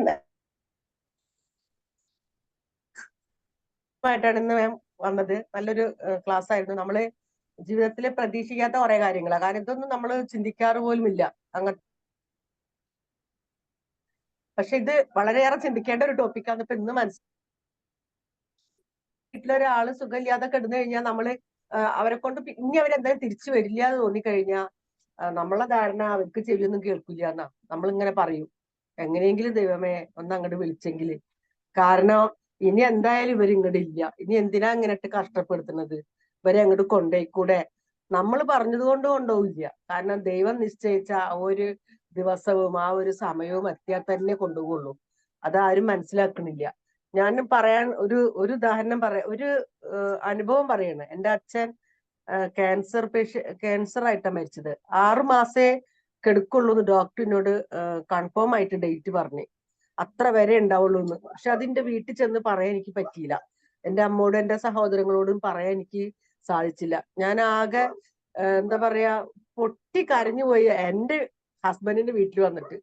ായിട്ടാണ് ഇന്ന് മാം വന്നത്. നല്ലൊരു ക്ലാസ് ആയിരുന്നു. നമ്മള് ജീവിതത്തിൽ പ്രതീക്ഷിക്കാത്ത കുറെ കാര്യങ്ങളാണ്. കാരണം ഇതൊന്നും നമ്മൾ ചിന്തിക്കാറ് പോലും ഇല്ല അങ്ങനെ. പക്ഷെ ഇത് വളരെയേറെ ചിന്തിക്കേണ്ട ഒരു ടോപ്പിക്കാണ്. ഇപ്പൊ ഇന്ന് വീട്ടിലൊരാള് സുഖമില്ലാതെ കിടന്നു കഴിഞ്ഞാൽ നമ്മള് അവരെ കൊണ്ട് ഇനി അവരെന്തായാലും തിരിച്ചു വരില്ല എന്ന് തോന്നിക്കഴിഞ്ഞാൽ നമ്മളെ ധാരണ അവർക്ക് ചെവിയൊന്നും കേൾക്കില്ല എന്നാ നമ്മളിങ്ങനെ പറയും, എങ്ങനെയെങ്കിലും ദൈവമേ ഒന്ന് അങ്ങോട്ട് വിളിച്ചെങ്കില്. കാരണം ഇനി എന്തായാലും ഇവർ ഇങ്ങോട്ട് ഇല്ല, ഇനി എന്തിനാ ഇങ്ങനെട്ട് കഷ്ടപ്പെടുത്തുന്നത്, ഇവരെ അങ്ങോട്ട് കൊണ്ടുപോയിക്കൂടെ. നമ്മൾ പറഞ്ഞത് കൊണ്ട് കൊണ്ടുപോകില്ല. കാരണം ദൈവം നിശ്ചയിച്ച ആ ഒരു ദിവസവും ആ ഒരു സമയവും എത്തിയാൽ തന്നെ കൊണ്ടുപോകുള്ളൂ. അതാരും മനസ്സിലാക്കണില്ല. ഞാൻ പറയാൻ ഒരു ഉദാഹരണം ഒരു അനുഭവം പറയാണ്. എൻ്റെ അച്ഛൻ ക്യാൻസർ ആയിട്ടാണ് മരിച്ചത്. 6 മാസേ കിടക്കുള്ളൂ എന്ന് ഡോക്ടറിനോട് കൺഫേം ആയിട്ട് ഡേറ്റ് പറഞ്ഞു. അത്ര വരെ ഉണ്ടാവുള്ളൂ എന്ന്. പക്ഷെ അതിന്റെ വീട്ടിൽ ചെന്ന് പറയാൻ എനിക്ക് പറ്റിയില്ല. എൻ്റെ അമ്മോടും എൻ്റെ സഹോദരങ്ങളോടും പറയാൻ എനിക്ക് സാധിച്ചില്ല. ഞാൻ ആകെ എന്താ പറയാ പൊട്ടി കരഞ്ഞു പോയി എൻ്റെ ഹസ്ബൻഡിന്റെ വീട്ടിൽ വന്നിട്ട്.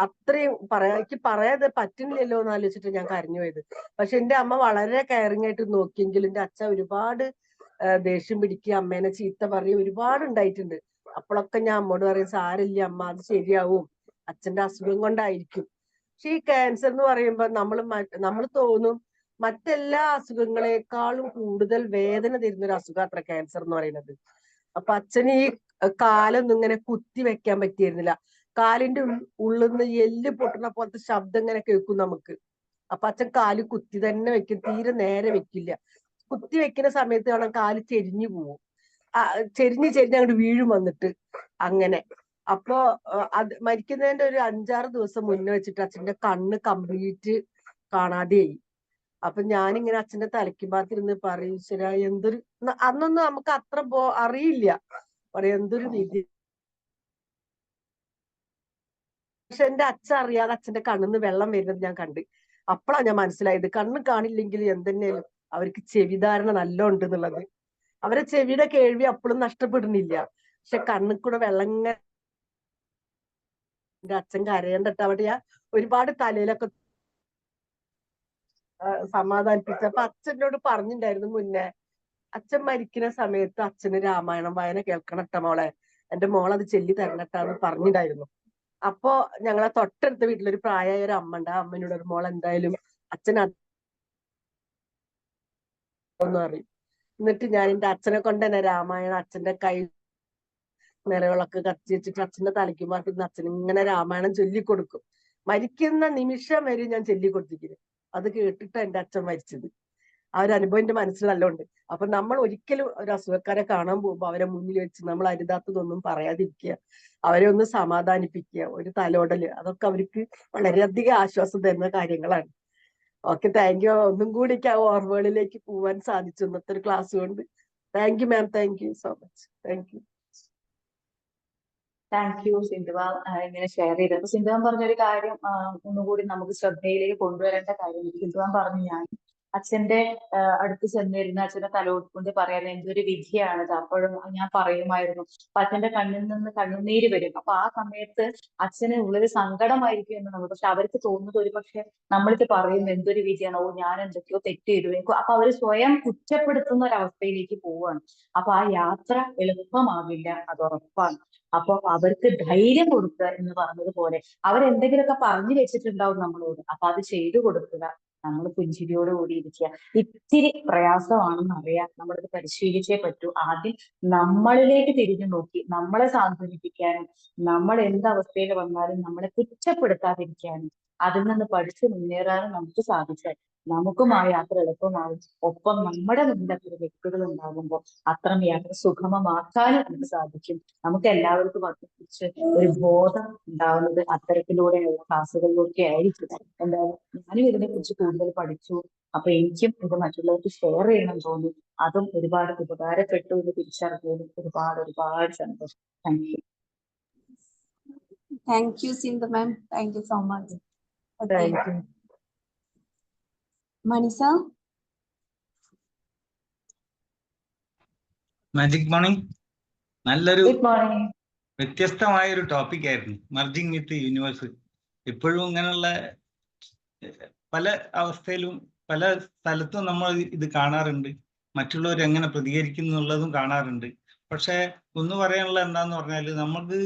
അത്രയും എനിക്ക് പറയാതെ പറ്റുന്നില്ലല്ലോ എന്ന് ആലോചിച്ചിട്ട് ഞാൻ കരഞ്ഞു പോയത്. പക്ഷെ എൻ്റെ അമ്മ വളരെ കെയറിങ് ആയിട്ട് നോക്കിയെങ്കിലും എൻ്റെ അച്ഛൻ ഒരുപാട് ദേഷ്യം പിടിക്കുക, അമ്മേനെ ചീത്ത പറയും, ഒരുപാട് ഉണ്ടായിട്ടുണ്ട്. അപ്പോഴൊക്കെ ഞാൻ അമ്മോട് പറയും, സാരില്ല അമ്മ, അത് ശരിയാവും, അച്ഛന്റെ അസുഖം കൊണ്ടായിരിക്കും. പക്ഷെ ഈ ക്യാൻസർ എന്ന് പറയുമ്പോൾ നമ്മൾ തോന്നും മറ്റെല്ലാ അസുഖങ്ങളെക്കാളും കൂടുതൽ വേദന തരുന്ന ഒരു അസുഖം അത്ര ക്യാൻസർ എന്ന് പറയുന്നത്. അപ്പൊ അച്ഛന് ഈ കാലൊന്നും ഇങ്ങനെ കുത്തി വെക്കാൻ പറ്റിയിരുന്നില്ല. കാലിന്റെ ഉള്ളിൽ നിന്ന് എല്ല് പൊട്ടുന്ന പോലത്തെ ശബ്ദം ഇങ്ങനെ കേൾക്കും നമുക്ക്. അപ്പൊ അച്ഛൻ കാല് കുത്തി തന്നെ വെക്കും, തീരെ നേരെ വെക്കില്ല. കുത്തി വെക്കുന്ന സമയത്ത് കാണാൻ കാല് ചെരിഞ്ഞു പോവും, ചെരിഞ്ഞ് അങ്ങോട്ട് വീഴും വന്നിട്ട് അങ്ങനെ. അപ്പൊ അത് മരിക്കുന്നതിന്റെ ഒരു 5-6 ദിവസം മുന്നേ വെച്ചിട്ട് അച്ഛന്റെ കണ്ണ് കംപ്ലീറ്റ് കാണാതെയായി. അപ്പൊ ഞാനിങ്ങനെ അച്ഛന്റെ തലയ്ക്കുമ്പാത്തിരുന്ന് പറയും, ശരി എന്തൊരു, അന്നൊന്നും നമുക്ക് അത്ര അറിയില്ല, പറയാം എന്തൊരു വിധി. പക്ഷെ എന്റെ അച്ഛൻ അറിയാതെ അച്ഛന്റെ കണ്ണിന്ന് വെള്ളം വരുന്നത് ഞാൻ കണ്ട്. അപ്പോഴാണ് ഞാൻ മനസ്സിലായത് കണ്ണ് കാണില്ലെങ്കിൽ എന്തെന്നേലും അവർക്ക് ചെവിധാരണ നല്ല ഉണ്ട് എന്നുള്ളത്. അവരെ ചെവിയുടെ കേൾവി അപ്പോഴും നഷ്ടപ്പെടുന്നില്ല, പക്ഷെ കണ്ണിൽ കൂടെ വെള്ളം. എന്റെ അച്ഛൻ കരയണ്ടിട്ട് അവിടെ ഒരുപാട് തലയിലൊക്കെ സമാധാനിപ്പിച്ചു. അപ്പൊ അച്ഛനോട് പറഞ്ഞിട്ടുണ്ടായിരുന്നു മുന്നേ, അച്ഛൻ മരിക്കുന്ന സമയത്ത് അച്ഛന് രാമായണം വായന കേൾക്കണം ട്ടോ മോളെ, എന്റെ മോളത് ചൊല്ലി തരണട്ടാന്ന് പറഞ്ഞിട്ടായിരുന്നു. അപ്പോ ഞങ്ങളെ തൊട്ടടുത്ത വീട്ടിലൊരു പ്രായമായ ഒരു അമ്മ ഉണ്ട്. ആ അമ്മനോട് ഒരു മോൾ എന്തായാലും അച്ഛൻ ഒന്ന് പറയും. എന്നിട്ട് ഞാൻ എന്റെ അച്ഛനെ കൊണ്ട് തന്നെ രാമായണം അച്ഛന്റെ കൈ നിലവിളക്ക് കത്തി വെച്ചിട്ട് അച്ഛന്റെ തലയ്ക്ക് മാറ്റുന്ന അച്ഛൻ ഇങ്ങനെ രാമായണം ചൊല്ലിക്കൊടുക്കും. മരിക്കുന്ന നിമിഷം വരെ ഞാൻ ചൊല്ലിക്കൊടുത്തിരിക്കുന്നു. അത് കേട്ടിട്ട് എന്റെ അച്ഛൻ മരിച്ചത്. ആ ഒരു അനുഭവം എന്റെ മനസ്സിൽ നല്ലോണ്ട്. അപ്പൊ നമ്മൾ ഒരിക്കലും ഒരു അസുഖക്കാരെ കാണാൻ പോകുമ്പോൾ അവരെ മുന്നിൽ വെച്ച് നമ്മൾ അരുതാത്തതൊന്നും പറയാതിരിക്കുക, അവരെ ഒന്ന് സമാധാനിപ്പിക്കുക, ഒരു തലോടല്, അതൊക്കെ അവർക്ക് വളരെയധികം ആശ്വാസം തരുന്ന കാര്യങ്ങളാണ്. Okay, thank you. ഒന്നും കൂടി ഓർമ്മകളിലേക്ക് പോവാൻ സാധിച്ചു ഇന്നത്തെ ഒരു ക്ലാസ് കൊണ്ട്. Thank you ma'am, thank you so much. Thank you. Thank you സിന്ധുവ ഇങ്ങനെ ഷെയർ ചെയ്തത്. അപ്പൊ സിന്ധുവൻ പറഞ്ഞൊരു കാര്യം ഒന്നുകൂടി നമുക്ക് ശ്രദ്ധയിലേക്ക് കൊണ്ടുവരേണ്ട കാര്യം. സിന്ധുവൻ പറഞ്ഞു, ഞാൻ അച്ഛന്റെ അടുത്ത് ചെന്നിരുന്ന അച്ഛന്റെ തലോടിക്കൊണ്ട് പറയാൻ എന്തൊരു വിധിയാണത്. അപ്പോഴും ഞാൻ പറയുമായിരുന്നു. അപ്പൊ അച്ഛന്റെ കണ്ണിൽ നിന്ന് കണ്ണുനീര് വരും. അപ്പൊ ആ സമയത്ത് അച്ഛന് ഉള്ളിൽ സങ്കടമായിരിക്കും എന്ന് നമ്മൾ, പക്ഷെ അവർക്ക് തോന്നുന്നത് ഒരു പക്ഷെ നമ്മൾക്ക് പറയുന്നത് എന്തൊരു വിധിയാണ്, ഓ ഞാൻ എന്തൊക്കെയോ തെറ്റ് ചെയ്തു. അപ്പൊ അവര് സ്വയം കുറ്റപ്പെടുത്തുന്ന ഒരവസ്ഥയിലേക്ക് പോവുകയാണ്. അപ്പൊ ആ യാത്ര എളുപ്പമാകില്ല, അത് ഉറപ്പാണ്. അപ്പൊ അവർക്ക് ധൈര്യം കൊടുക്കുക എന്ന് പറഞ്ഞതുപോലെ അവരെന്തെങ്കിലുമൊക്കെ പറഞ്ഞു വെച്ചിട്ടുണ്ടാവും നമ്മളോട്, അപ്പൊ അത് ചെയ്തു കൊടുക്കുക. നമ്മൾ പുഞ്ചിരിയോട് കൂടി ഇരിക്കുക. ഇത്തിരി പ്രയാസമാണെന്ന് അറിയാം, നമ്മളത് പരിശീലിച്ചേ പറ്റൂ. ആദ്യം നമ്മളിലേക്ക് തിരിഞ്ഞു നോക്കി നമ്മളെ സാന്ത്വനിപ്പിക്കാനും നമ്മൾ എന്തവസ്ഥയിൽ വന്നാലും നമ്മളെ കുറ്റപ്പെടുത്താതിരിക്കാനും അതിൽ നിന്ന് പഠിച്ചു മുന്നേറാനും നമുക്ക് സാധിച്ചാൽ നമുക്കും ആ യാത്ര എളുപ്പമാവും. ഒപ്പം നമ്മുടെ മുന്നിലൊക്കെ വ്യക്തികൾ ഉണ്ടാകുമ്പോൾ അത്തരം യാത്ര സുഗമമാക്കാനും നമുക്ക് സാധിക്കും. നമുക്ക് എല്ലാവർക്കും അതിനെക്കുറിച്ച് ഒരു ബോധം ഉണ്ടാവുന്നത് അത്തരത്തിലൂടെയുള്ള ക്ലാസ്സുകളിലൂടെ ആയിരിക്കും. എന്തായാലും ഞാനും ഇതിനെക്കുറിച്ച് കൂടുതൽ പഠിച്ചു. അപ്പൊ എനിക്കും ഇത് മറ്റുള്ളവർക്ക് ഷെയർ ചെയ്യണം തോന്നി. അതും ഒരുപാട് ഉപകാരപ്പെട്ടു എന്ന് തിരിച്ചറിഞ്ഞതിൽ ഒരുപാട് സന്തോഷം. Thank you. Thank you, Sindhu ma'am. Thank you so much. Okay. Thank you. Manisa? Magic morning നല്ലൊരു ഗുഡ് മോർണിംഗ്. വ്യത്യസ്തമായ ഒരു ടോപ്പിക് ആയിരുന്നു, മർജിങ് വിത്ത് യൂണിവേഴ്സ്. ഇപ്പോഴും ഇങ്ങനെയുള്ള പല അവസ്ഥയിലും പല സ്ഥലത്തും നമ്മൾ ഇത് കാണാറുണ്ട്. മറ്റുള്ളവർ എങ്ങനെ പ്രതികരിക്കുന്നു എന്നുള്ളതും കാണാറുണ്ട്. പക്ഷെ ഒന്ന് പറയാനുള്ള എന്താന്ന് പറഞ്ഞാൽ, നമുക്ക്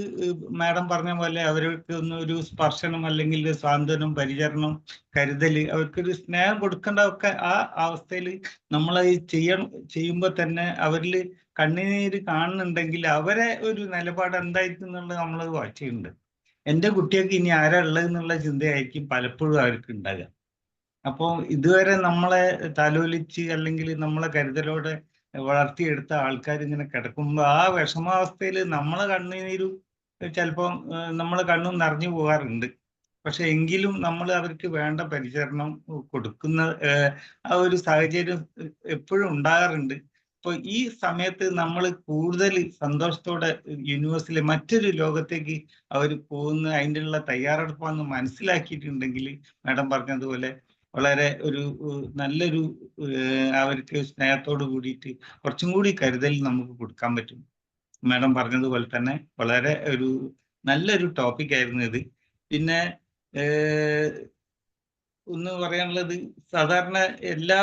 മാഡം പറഞ്ഞ പോലെ അവർക്ക് ഒന്ന് ഒരു സ്പർശനം അല്ലെങ്കിൽ സാന്ത്വനം, പരിചരണം, കരുതൽ, അവർക്കൊരു സ്നേഹം കൊടുക്കേണ്ട ഒക്കെ ആ അവസ്ഥയിൽ നമ്മൾ ചെയ്യുമ്പോൾ തന്നെ അവരിൽ കണ്ണുനീര് കാണുന്നുണ്ടെങ്കിൽ അവരെ ഒരു നിലപാട് എന്തായിരിക്കും എന്നുള്ളത് നമ്മൾ വാച്ച് ചെയ്യുന്നുണ്ട്. എൻ്റെ കുട്ടികൾക്ക് ഇനി ആരാ ഉള്ളത് എന്നുള്ള ചിന്തയായിരിക്കും പലപ്പോഴും അവർക്ക് ഉണ്ടാകുക. അപ്പോൾ ഇതുവരെ നമ്മളെ താലോലിച്ച് അല്ലെങ്കിൽ നമ്മളെ കരുതലോടെ വളർത്തിയെടുത്ത ആൾക്കാർ ഇങ്ങനെ കിടക്കുമ്പോൾ ആ വിഷമാവസ്ഥയിൽ നമ്മളെ കണ്ണുനീരും ചിലപ്പോൾ നമ്മളെ കണ്ണും നിറഞ്ഞു പോകാറുണ്ട്. പക്ഷെ എങ്കിലും നമ്മൾ അവർക്ക് വേണ്ട പരിചരണം കൊടുക്കുന്ന ആ ഒരു സാഹചര്യം എപ്പോഴും ഉണ്ടാകാറുണ്ട്. അപ്പോൾ ഈ സമയത്ത് നമ്മൾ കൂടുതൽ സന്തോഷത്തോടെ യൂണിവേഴ്സിലെ മറ്റൊരു ലോകത്തേക്ക് അവർ പോകുന്ന അതിൻ്റെ ഉള്ള തയ്യാറെടുപ്പാന്ന് മനസ്സിലാക്കിയിട്ടുണ്ടെങ്കിൽ മാഡം പറഞ്ഞതുപോലെ വളരെ ഒരു നല്ലൊരു അവർക്ക് സ്നേഹത്തോട് കൂടിയിട്ട് കുറച്ചും കൂടി കരുതൽ നമുക്ക് കൊടുക്കാൻ പറ്റും. മാഡം പറഞ്ഞതുപോലെ തന്നെ വളരെ ഒരു നല്ലൊരു ടോപ്പിക് ആയിരുന്നു ഇത്. പിന്നെ ഒന്ന് പറയാനുള്ളത്, സാധാരണ എല്ലാ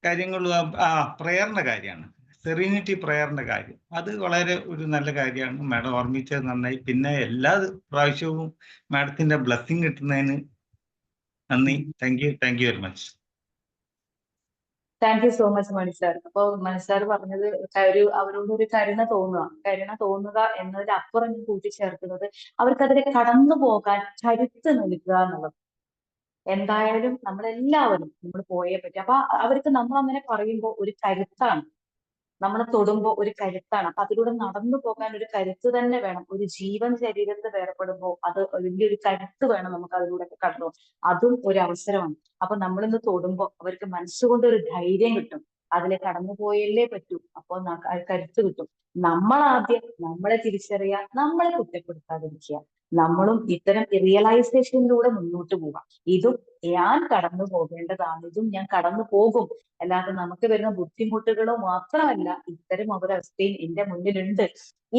കാര്യങ്ങളും പ്രയറിന്റെ കാര്യമാണ്, സെറീനിറ്റി പ്രയറിന്റെ കാര്യം. അത് വളരെ ഒരു നല്ല കാര്യമാണ്, മാഡം ഓർമ്മിച്ചത് നന്നായി. പിന്നെ എല്ലാ പ്രാവശ്യവും മാഡത്തിന്റെ ബ്ലെസ്സിങ് കിട്ടുന്നതിന് നന്ദി. Thank you very much. Thank you so much Mani sir. അപ്പൊ മണി സാർ പറഞ്ഞത് അവരോട് ഒരു കരുണ തോന്നുക എന്നതിനപ്പുറം ഞാൻ കൂട്ടിച്ചേർക്കുന്നത് അവർക്കതിനെ കടന്നു പോകാൻ കരുത്ത് നൽകുക എന്നുള്ളത്. എന്തായാലും നമ്മളെല്ലാവരും നമ്മൾ പോയേ പറ്റും. അപ്പൊ അവർക്ക് നമ്മൾ അങ്ങനെ പറയുമ്പോൾ ഒരു കരുത്താണ്, നമ്മളെ തൊടുമ്പോൾ ഒരു കരുത്താണ്. അപ്പൊ അതിലൂടെ നടന്നു പോകാൻ ഒരു കരുത്ത് തന്നെ വേണം. ഒരു ജീവൻ ശരീരത്തിൽ വേർപ്പെടുമ്പോൾ അത് വലിയൊരു കരുത്ത് വേണം നമുക്ക് അതിലൂടെ കടന്നു. അതും ഒരു അവസരമാണ്. അപ്പൊ നമ്മളിന്ന് തൊടുമ്പോൾ അവർക്ക് മനസ്സുകൊണ്ട് ഒരു ധൈര്യം കിട്ടും, അതിലെ കടന്നു പോയല്ലേ പറ്റൂ. അപ്പോൾ കരുത്ത് കിട്ടും. നമ്മളാദ്യം നമ്മളെ തിരിച്ചറിയുക, നമ്മളെ കുറ്റപ്പെടുത്താതിരിക്കുക. നമ്മളും ഇത്തരം റിയലൈസേഷനിലൂടെ മുന്നോട്ട് പോകാം. ഇതും ഞാൻ കടന്നു പോകേണ്ടതാണ്, ഇതും ഞാൻ കടന്നു പോകും. അല്ലാതെ നമുക്ക് വരുന്ന ബുദ്ധിമുട്ടുകളോ മാത്രമല്ല, ഇത്തരം ഒരവസ്ഥയും എന്റെ മുന്നിലുണ്ട്,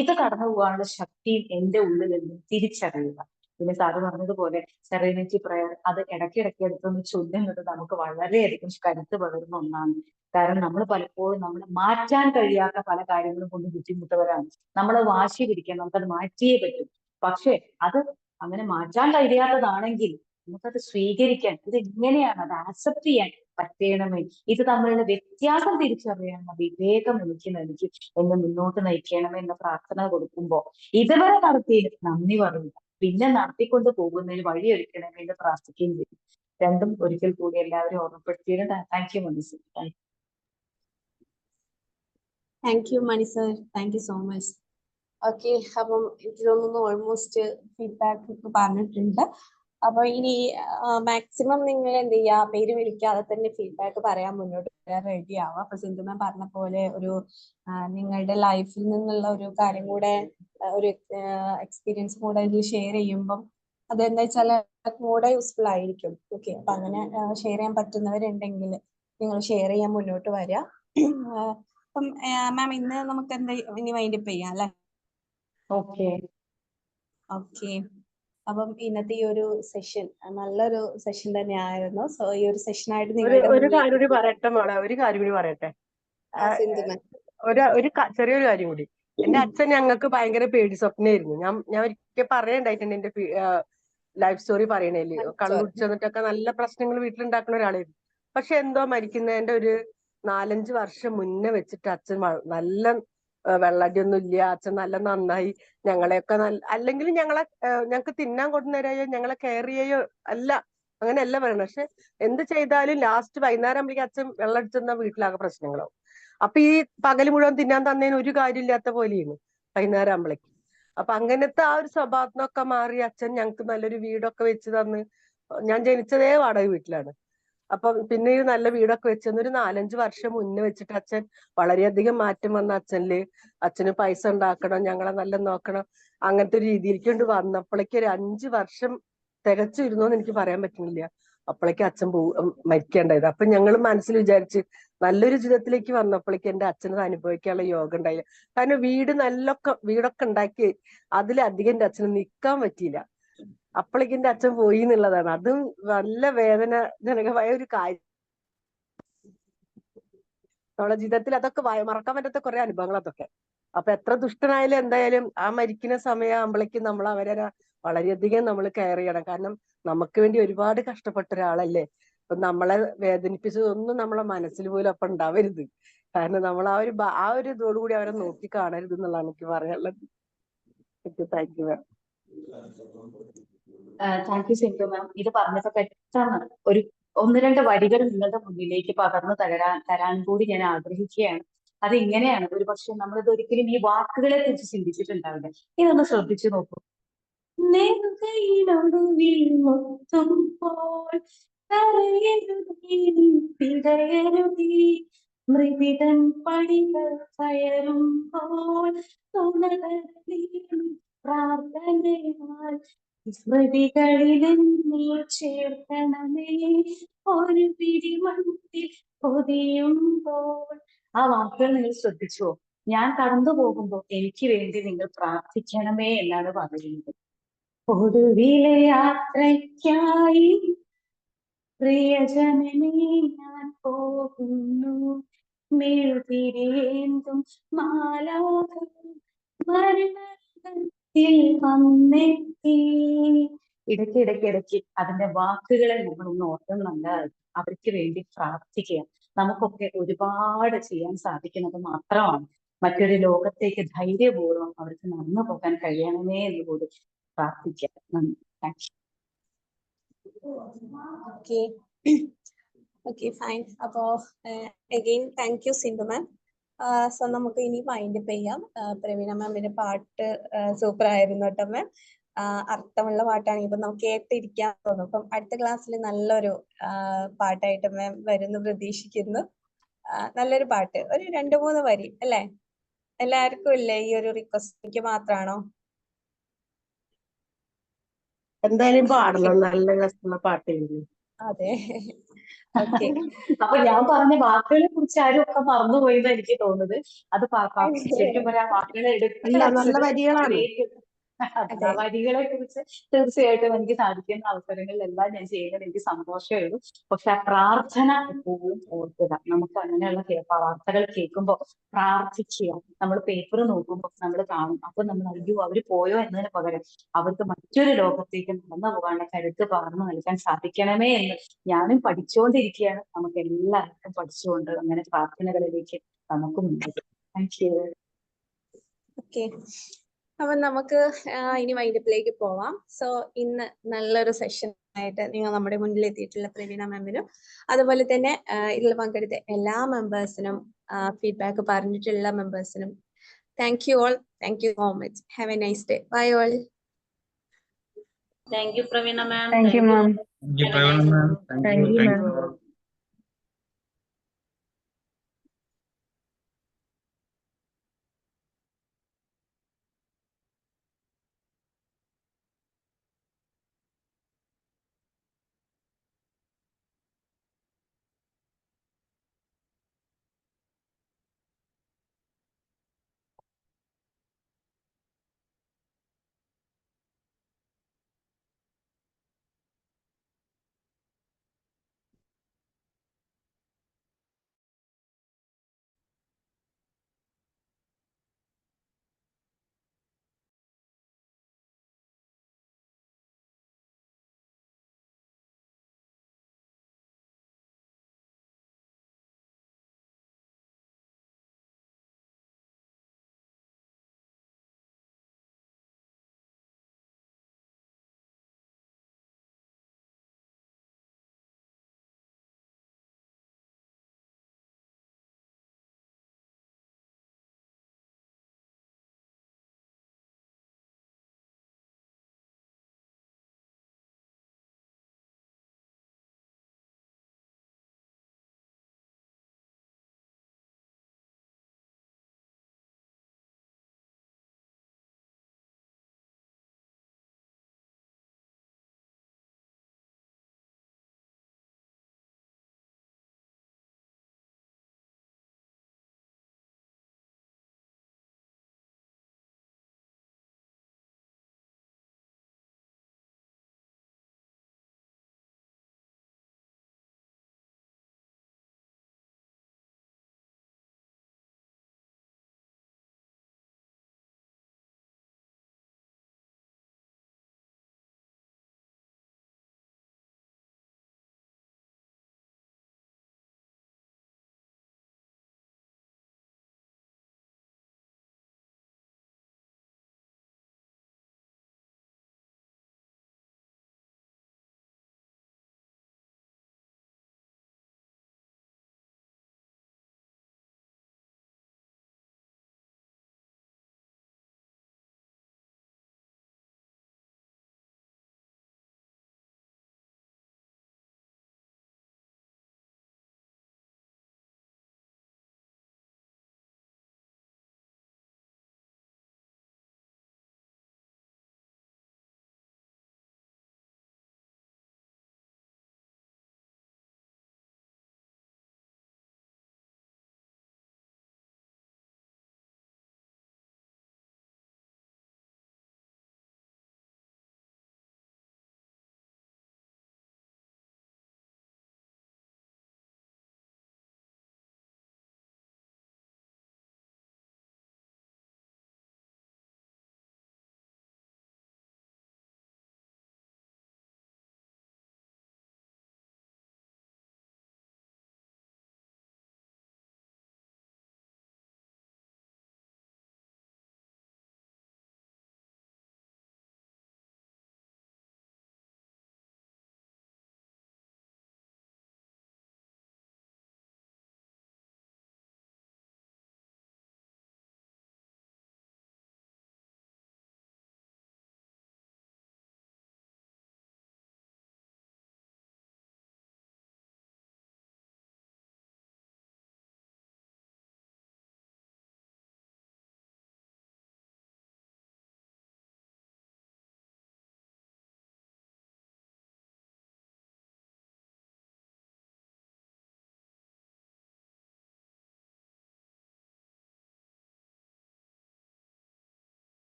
ഇത് കടന്നു പോകാനുള്ള ശക്തിയും എന്റെ ഉള്ളിലുണ്ട് തിരിച്ചറിയുക. പിന്നെ സാറ് പറഞ്ഞതുപോലെ സെറേനിറ്റി പ്രയർ അത് ഇടയ്ക്കിടയ്ക്ക് എടുത്തൊന്ന് ചൊല്ലുന്നത് നമുക്ക് വളരെയധികം കരുത്ത് പകരുന്ന ഒന്നാണ്. കാരണം നമ്മൾ പലപ്പോഴും നമ്മൾ മാറ്റാൻ കഴിയാത്ത പല കാര്യങ്ങളും കൊണ്ട് ബുദ്ധിമുട്ടവരാണ്. നമ്മൾ വാശി പിടിക്കാൻ നമുക്കത് മാറ്റിയേ പറ്റും. പക്ഷെ അത് അങ്ങനെ മാറ്റാൻ കഴിയാത്തതാണെങ്കിൽ നമുക്കത് സ്വീകരിക്കാൻ, ഇത് ഇങ്ങനെയാണ്, അത് ആക്സെപ്റ്റ് ചെയ്യാൻ പറ്റണമേ. ഇത് തമ്മിലുള്ള വ്യത്യാസം തിരിച്ചറിയാനുള്ള വിവേകം എനിക്ക് നൽകി എന്നെ മുന്നോട്ട് നയിക്കണമേ എന്ന പ്രാർത്ഥന കൊടുക്കുമ്പോ ഇതുവരെ നടത്തിയതിന് നന്ദി പറയുക, പിന്നെ നടത്തിക്കൊണ്ട് പോകുന്നതിന് വഴിയൊരുക്കണമേ എന്ന് പ്രാർത്ഥിക്കുകയും ചെയ്യും. രണ്ടും ഒരിക്കൽ കൂടി എല്ലാവരും ഓർമ്മപ്പെടുത്തിയതിന് താങ്ക് യു മനസ്സിൽ. Thank you Mani sir, thank you so much. Okay, അപ്പം എനിക്ക് തോന്നുന്നു ഓൾമോസ്റ്റ് ഫീഡ്ബാക്ക് ഒക്കെ പറഞ്ഞിട്ടുണ്ട്. അപ്പൊ ഇനി മാക്സിമം നിങ്ങൾ എന്ത് ചെയ്യുക, പേര് വിളിക്കാതെ തന്നെ ഫീഡ്ബാക്ക് പറയാൻ മുന്നോട്ട് വരാൻ റെഡി ആവുക. അപ്പൊ സിന്ധു മാം പറഞ്ഞ പോലെ ഒരു നിങ്ങളുടെ ലൈഫിൽ നിന്നുള്ള ഒരു കാര്യം കൂടെ, ഒരു എക്സ്പീരിയൻസ് കൂടെ ഇതിൽ ഷെയർ ചെയ്യുമ്പം അതെന്താ വെച്ചാൽ കൂടെ യൂസ്ഫുൾ ആയിരിക്കും. ഓക്കെ, അപ്പൊ അങ്ങനെ ഷെയർ ചെയ്യാൻ പറ്റുന്നവരുണ്ടെങ്കിൽ നിങ്ങൾ ഷെയർ ചെയ്യാൻ മുന്നോട്ട് വരിക. അപ്പം മാം ഇന്ന് നമുക്ക് എന്താ ഇനി വൈൻഡപ്പ് ചെയ്യാം അല്ലെ? ഓക്കെ ഓക്കെ, അപ്പം ഇന്നത്തെ ഈ ഒരു സെഷൻ നല്ലൊരു സെഷൻ തന്നെയായിരുന്നു. സോ ഈ ഒരു സെഷനായിട്ട് ഒരു കാര്യം കൂടി പറയട്ടെ മോളെ, ഒരു കാര്യം കൂടി പറയട്ടെ. ചെറിയൊരു കാര്യം കൂടി. എന്റെ അച്ഛൻ ഞങ്ങൾക്ക് ഭയങ്കര പേടി സ്വപ്നമായിരുന്നു. ഞാൻ ഒരിക്കൽ പറയണ്ടായിട്ടുണ്ട് എന്റെ ലൈഫ് സ്റ്റോറി പറയണേല്. കള്ളുടിച്ച് വന്നിട്ടൊക്കെ നല്ല പ്രശ്നങ്ങൾ വീട്ടിലുണ്ടാക്കുന്ന ഒരാളായിരുന്നു. പക്ഷെ എന്തോ മരിക്കുന്നതിന്റെ ഒരു 4-5 വർഷം മുന്നേ വെച്ചിട്ട് അച്ഛൻ നല്ല വെള്ളടിയൊന്നും ഇല്ല, അച്ഛൻ നല്ല നന്നായി ഞങ്ങളെയൊക്കെ അല്ലെങ്കിൽ ഞങ്ങൾക്ക് തിന്നാൻ കൊണ്ടുവന്നവരെയോ ഞങ്ങളെ കെയർ ചെയ്യോ അല്ല, അങ്ങനെയല്ല പറയണത്. പക്ഷെ എന്ത് ചെയ്താലും ലാസ്റ്റ് വൈകുന്നേരം ആകുമ്പോഴേക്കും അച്ഛൻ വെള്ളം അടിച്ചെന്നാൽ വീട്ടിലാകെ പ്രശ്നങ്ങളാവും. അപ്പൊ ഈ പകല് മുഴുവൻ തിന്നാൻ തന്നതിന് ഒരു കാര്യമില്ലാത്ത പോലെയാണ് വൈകുന്നേരം ആകുമ്പോഴേക്കും. അപ്പൊ അങ്ങനത്തെ ആ ഒരു സ്വഭാവത്തിനൊക്കെ മാറി അച്ഛൻ ഞങ്ങൾക്ക് നല്ലൊരു വീടൊക്കെ വെച്ച് തന്ന്. ഞാൻ ജനിച്ചതേ വാടക വീട്ടിലാണ്. അപ്പൊ പിന്നെ ഒരു നല്ല വീടൊക്കെ വെച്ചെന്ന് ഒരു 4-5 വർഷം മുന്നേ വെച്ചിട്ട് അച്ഛൻ വളരെയധികം മാറ്റം വന്ന അച്ഛന് പൈസ ഉണ്ടാക്കണം, ഞങ്ങളെ നല്ല നോക്കണം, അങ്ങനത്തെ ഒരു രീതിയിലേക്ക് കൊണ്ട് വന്നപ്പോഴേക്ക് ഒരു 5 വർഷം തികച്ചിരുന്നോന്ന് എനിക്ക് പറയാൻ പറ്റുന്നില്ല. അപ്പോഴേക്ക് അച്ഛൻ മരിക്കേണ്ടായത്. അപ്പൊ ഞങ്ങൾ മനസ്സിൽ വിചാരിച്ച് നല്ലൊരു ജീവിതത്തിലേക്ക് വന്നപ്പോഴേക്ക് എന്റെ അച്ഛനത് അനുഭവിക്കാനുള്ള യോഗം ഉണ്ടായില്ല. കാരണം വീടൊക്കെ ഉണ്ടാക്കി അതിലധികം എന്റെ അച്ഛന് നിൽക്കാൻ പറ്റിയില്ല. അപ്പോഴേക്കും എന്റെ അച്ഛൻ പോയി എന്നുള്ളതാണ്. അതും നല്ല വേദനാജനകമായ ഒരു കാര്യം. നമ്മുടെ ജീവിതത്തിൽ അതൊക്കെ മറക്കാൻ പറ്റാത്ത കുറെ അനുഭവങ്ങൾ അതൊക്കെ. അപ്പൊ എത്ര ദുഷ്ടനായാലും എന്തായാലും ആ മരിക്കുന്ന സമയമാകുമ്പോഴേക്കും നമ്മൾ അവരെ വളരെയധികം നമ്മൾ കെയർ ചെയ്യണം. കാരണം നമുക്ക് വേണ്ടി ഒരുപാട് കഷ്ടപ്പെട്ട ഒരാളല്ലേ. അപ്പൊ നമ്മളെ വേദനിപ്പിച്ചതൊന്നും നമ്മളെ മനസ്സിൽ പോലും അപ്പൊ ഉണ്ടാവരുത്. കാരണം നമ്മൾ ആ ഒരു ഇതോടുകൂടി അവരെ നോക്കി കാണരുത് എന്നുള്ളതാണ് എനിക്ക് പറയാനുള്ളത്. Thank you ma'am. Thank you Sindhu ma'am. ഇത് പറഞ്ഞപ്പോ പെട്ടെന്ന് ഒരു 1-2 വരികൾ നിങ്ങളുടെ മുന്നിലേക്ക് പകർന്നു തരാൻ കൂടി ഞാൻ ആഗ്രഹിക്കുകയാണ്. അത് ഇങ്ങനെയാണ്. ഒരു പക്ഷെ നമ്മളിത് ഒരിക്കലും ഈ വാക്കുകളെ കുറിച്ച് ചിന്തിച്ചിട്ടുണ്ടാവില്ല. ഇതൊന്ന് ശ്രദ്ധിച്ചു നോക്കൂ. മൃതിതൻ പടികൾ കയറുമ്പോൾ പ്രാർത്ഥനയാൽ സ്മൃതികളിലെന്നെ ചേർക്കണമേ ഒരു പിടിമണ്ണിൽ പൊതിയുമ്പോൾ. ആ വാക്കുകൾ നിങ്ങൾ ശ്രദ്ധിച്ചോ? ഞാൻ കടന്നു പോകുമ്പോൾ എനിക്ക് വേണ്ടി നിങ്ങൾ പ്രാർത്ഥിക്കണമേ എന്നാണ് പറയുന്നത്. ഒടുവിലെ യാത്രയ്ക്കായി പ്രിയജനമേ ഞാൻ പോകുന്നു, മെഴുതിരിയേന്തും മാലാഖ മരണത്തിൽ വന്നെത്തി. ഇടയ്ക്ക് അതിന്റെ വാക്കുകളെ നമ്മളൊന്ന് ഓർക്കാൻ നല്ലതായിരിക്കും. അവർക്ക് വേണ്ടി പ്രാർത്ഥിക്കുക. നമുക്കൊക്കെ ഒരുപാട് ചെയ്യാൻ സാധിക്കുന്നത് മാത്രമാണ് മറ്റൊരു ലോകത്തേക്ക് ധൈര്യപൂർവ്വം അവർക്ക് നടന്നു പോകാൻ കഴിയണമേ എന്ന് കൂടി പ്രാർത്ഥിക്കുക. നന്ദി. Thank okay okay fine. അപ്പോ again thank you Sindhu ma'am. So നമുക്ക് ഇനി വൈൻഡപ്പ് ചെയ്യാം. പ്രവീണ മാമിന്റെ പാട്ട് സൂപ്പർ ആയിരുന്നു കേട്ടോ മാം. അർത്ഥമുള്ള പാട്ടാണ്. ഇപ്പൊ നമുക്ക് കേട്ടിരിക്കാൻ തോന്നും. അപ്പം അടുത്ത ക്ലാസ്സിൽ നല്ലൊരു പാട്ടായിട്ട് മാം വരുന്നു പ്രതീക്ഷിക്കുന്നു. നല്ലൊരു പാട്ട്, ഒരു 2-3 വരി അല്ലേ? എല്ലാവർക്കും ഇല്ലേ ഈ ഒരു റിക്വസ്റ്റ്? എനിക്ക് മാത്രാണോ? എന്തായാലും പാടണം, നല്ല രസമുള്ള പാട്ടായിരുന്നു. അതെ, ഓക്കെ. അപ്പൊ ഞാൻ പറഞ്ഞ വാക്കുകളെ കുറിച്ച് ആരും ഒക്കെ മറന്നുപോയെന്ന് എനിക്ക് തോന്നുന്നത്. അത് ശരിക്കും പറയാം, വാക്കുകളെ അല്ല, നല്ല വരികളാണ്. ധാരാവാഹികളെ കുറിച്ച് തീർച്ചയായിട്ടും എനിക്ക് സാധിക്കുന്ന അവസരങ്ങളിലെല്ലാം ഞാൻ ചെയ്യുന്നത് എനിക്ക് സന്തോഷമേ ഉള്ളൂ. പക്ഷെ ആ പ്രാർത്ഥന എപ്പോഴും ഓർക്കുക. നമുക്ക് അങ്ങനെയുള്ള വാർത്തകൾ കേൾക്കുമ്പോൾ പ്രാർത്ഥിക്കുക. നമ്മൾ പേപ്പർ നോക്കുമ്പോൾ നമ്മൾ കാണും. അപ്പൊ നമ്മൾ അയ്യോ അവര് പോയോ എന്നതിന് പകരം അവർക്ക് മറ്റൊരു ലോകത്തേക്ക് നടന്നു പോകാനുള്ള കരുത്ത് പകർന്നു നൽകാൻ സാധിക്കണമേ എന്ന് ഞാനും പഠിച്ചുകൊണ്ടിരിക്കുകയാണ്. നമുക്ക് എല്ലാവർക്കും പഠിച്ചുകൊണ്ട് അങ്ങനെ പ്രാർത്ഥനകളിലേക്ക് നമുക്ക് മുന്നോട്ട്. Thank you. ഓക്കെ, അപ്പൊ നമുക്ക് ഇനി വൈൻഡപ്പിലേക്ക് പോവാം. സോ ഇന്ന് നല്ലൊരു സെഷൻ ആയിട്ട് നിങ്ങൾ നമ്മുടെ മുന്നിൽ എത്തിയിട്ടുള്ള പ്രവീണ മാമിനും അതുപോലെ തന്നെ ഇതിൽ പങ്കെടുത്ത എല്ലാ മെമ്പേഴ്സിനും ഫീഡ്ബാക്ക് പറഞ്ഞിട്ടുള്ള മെമ്പേഴ്സിനും thank you all. Thank you so much. Have a nice day. Bye all. Thank you Praveena ma'am. Thank you, ma'am. Thank you, Praveen ma'am. Thank you, ma'am.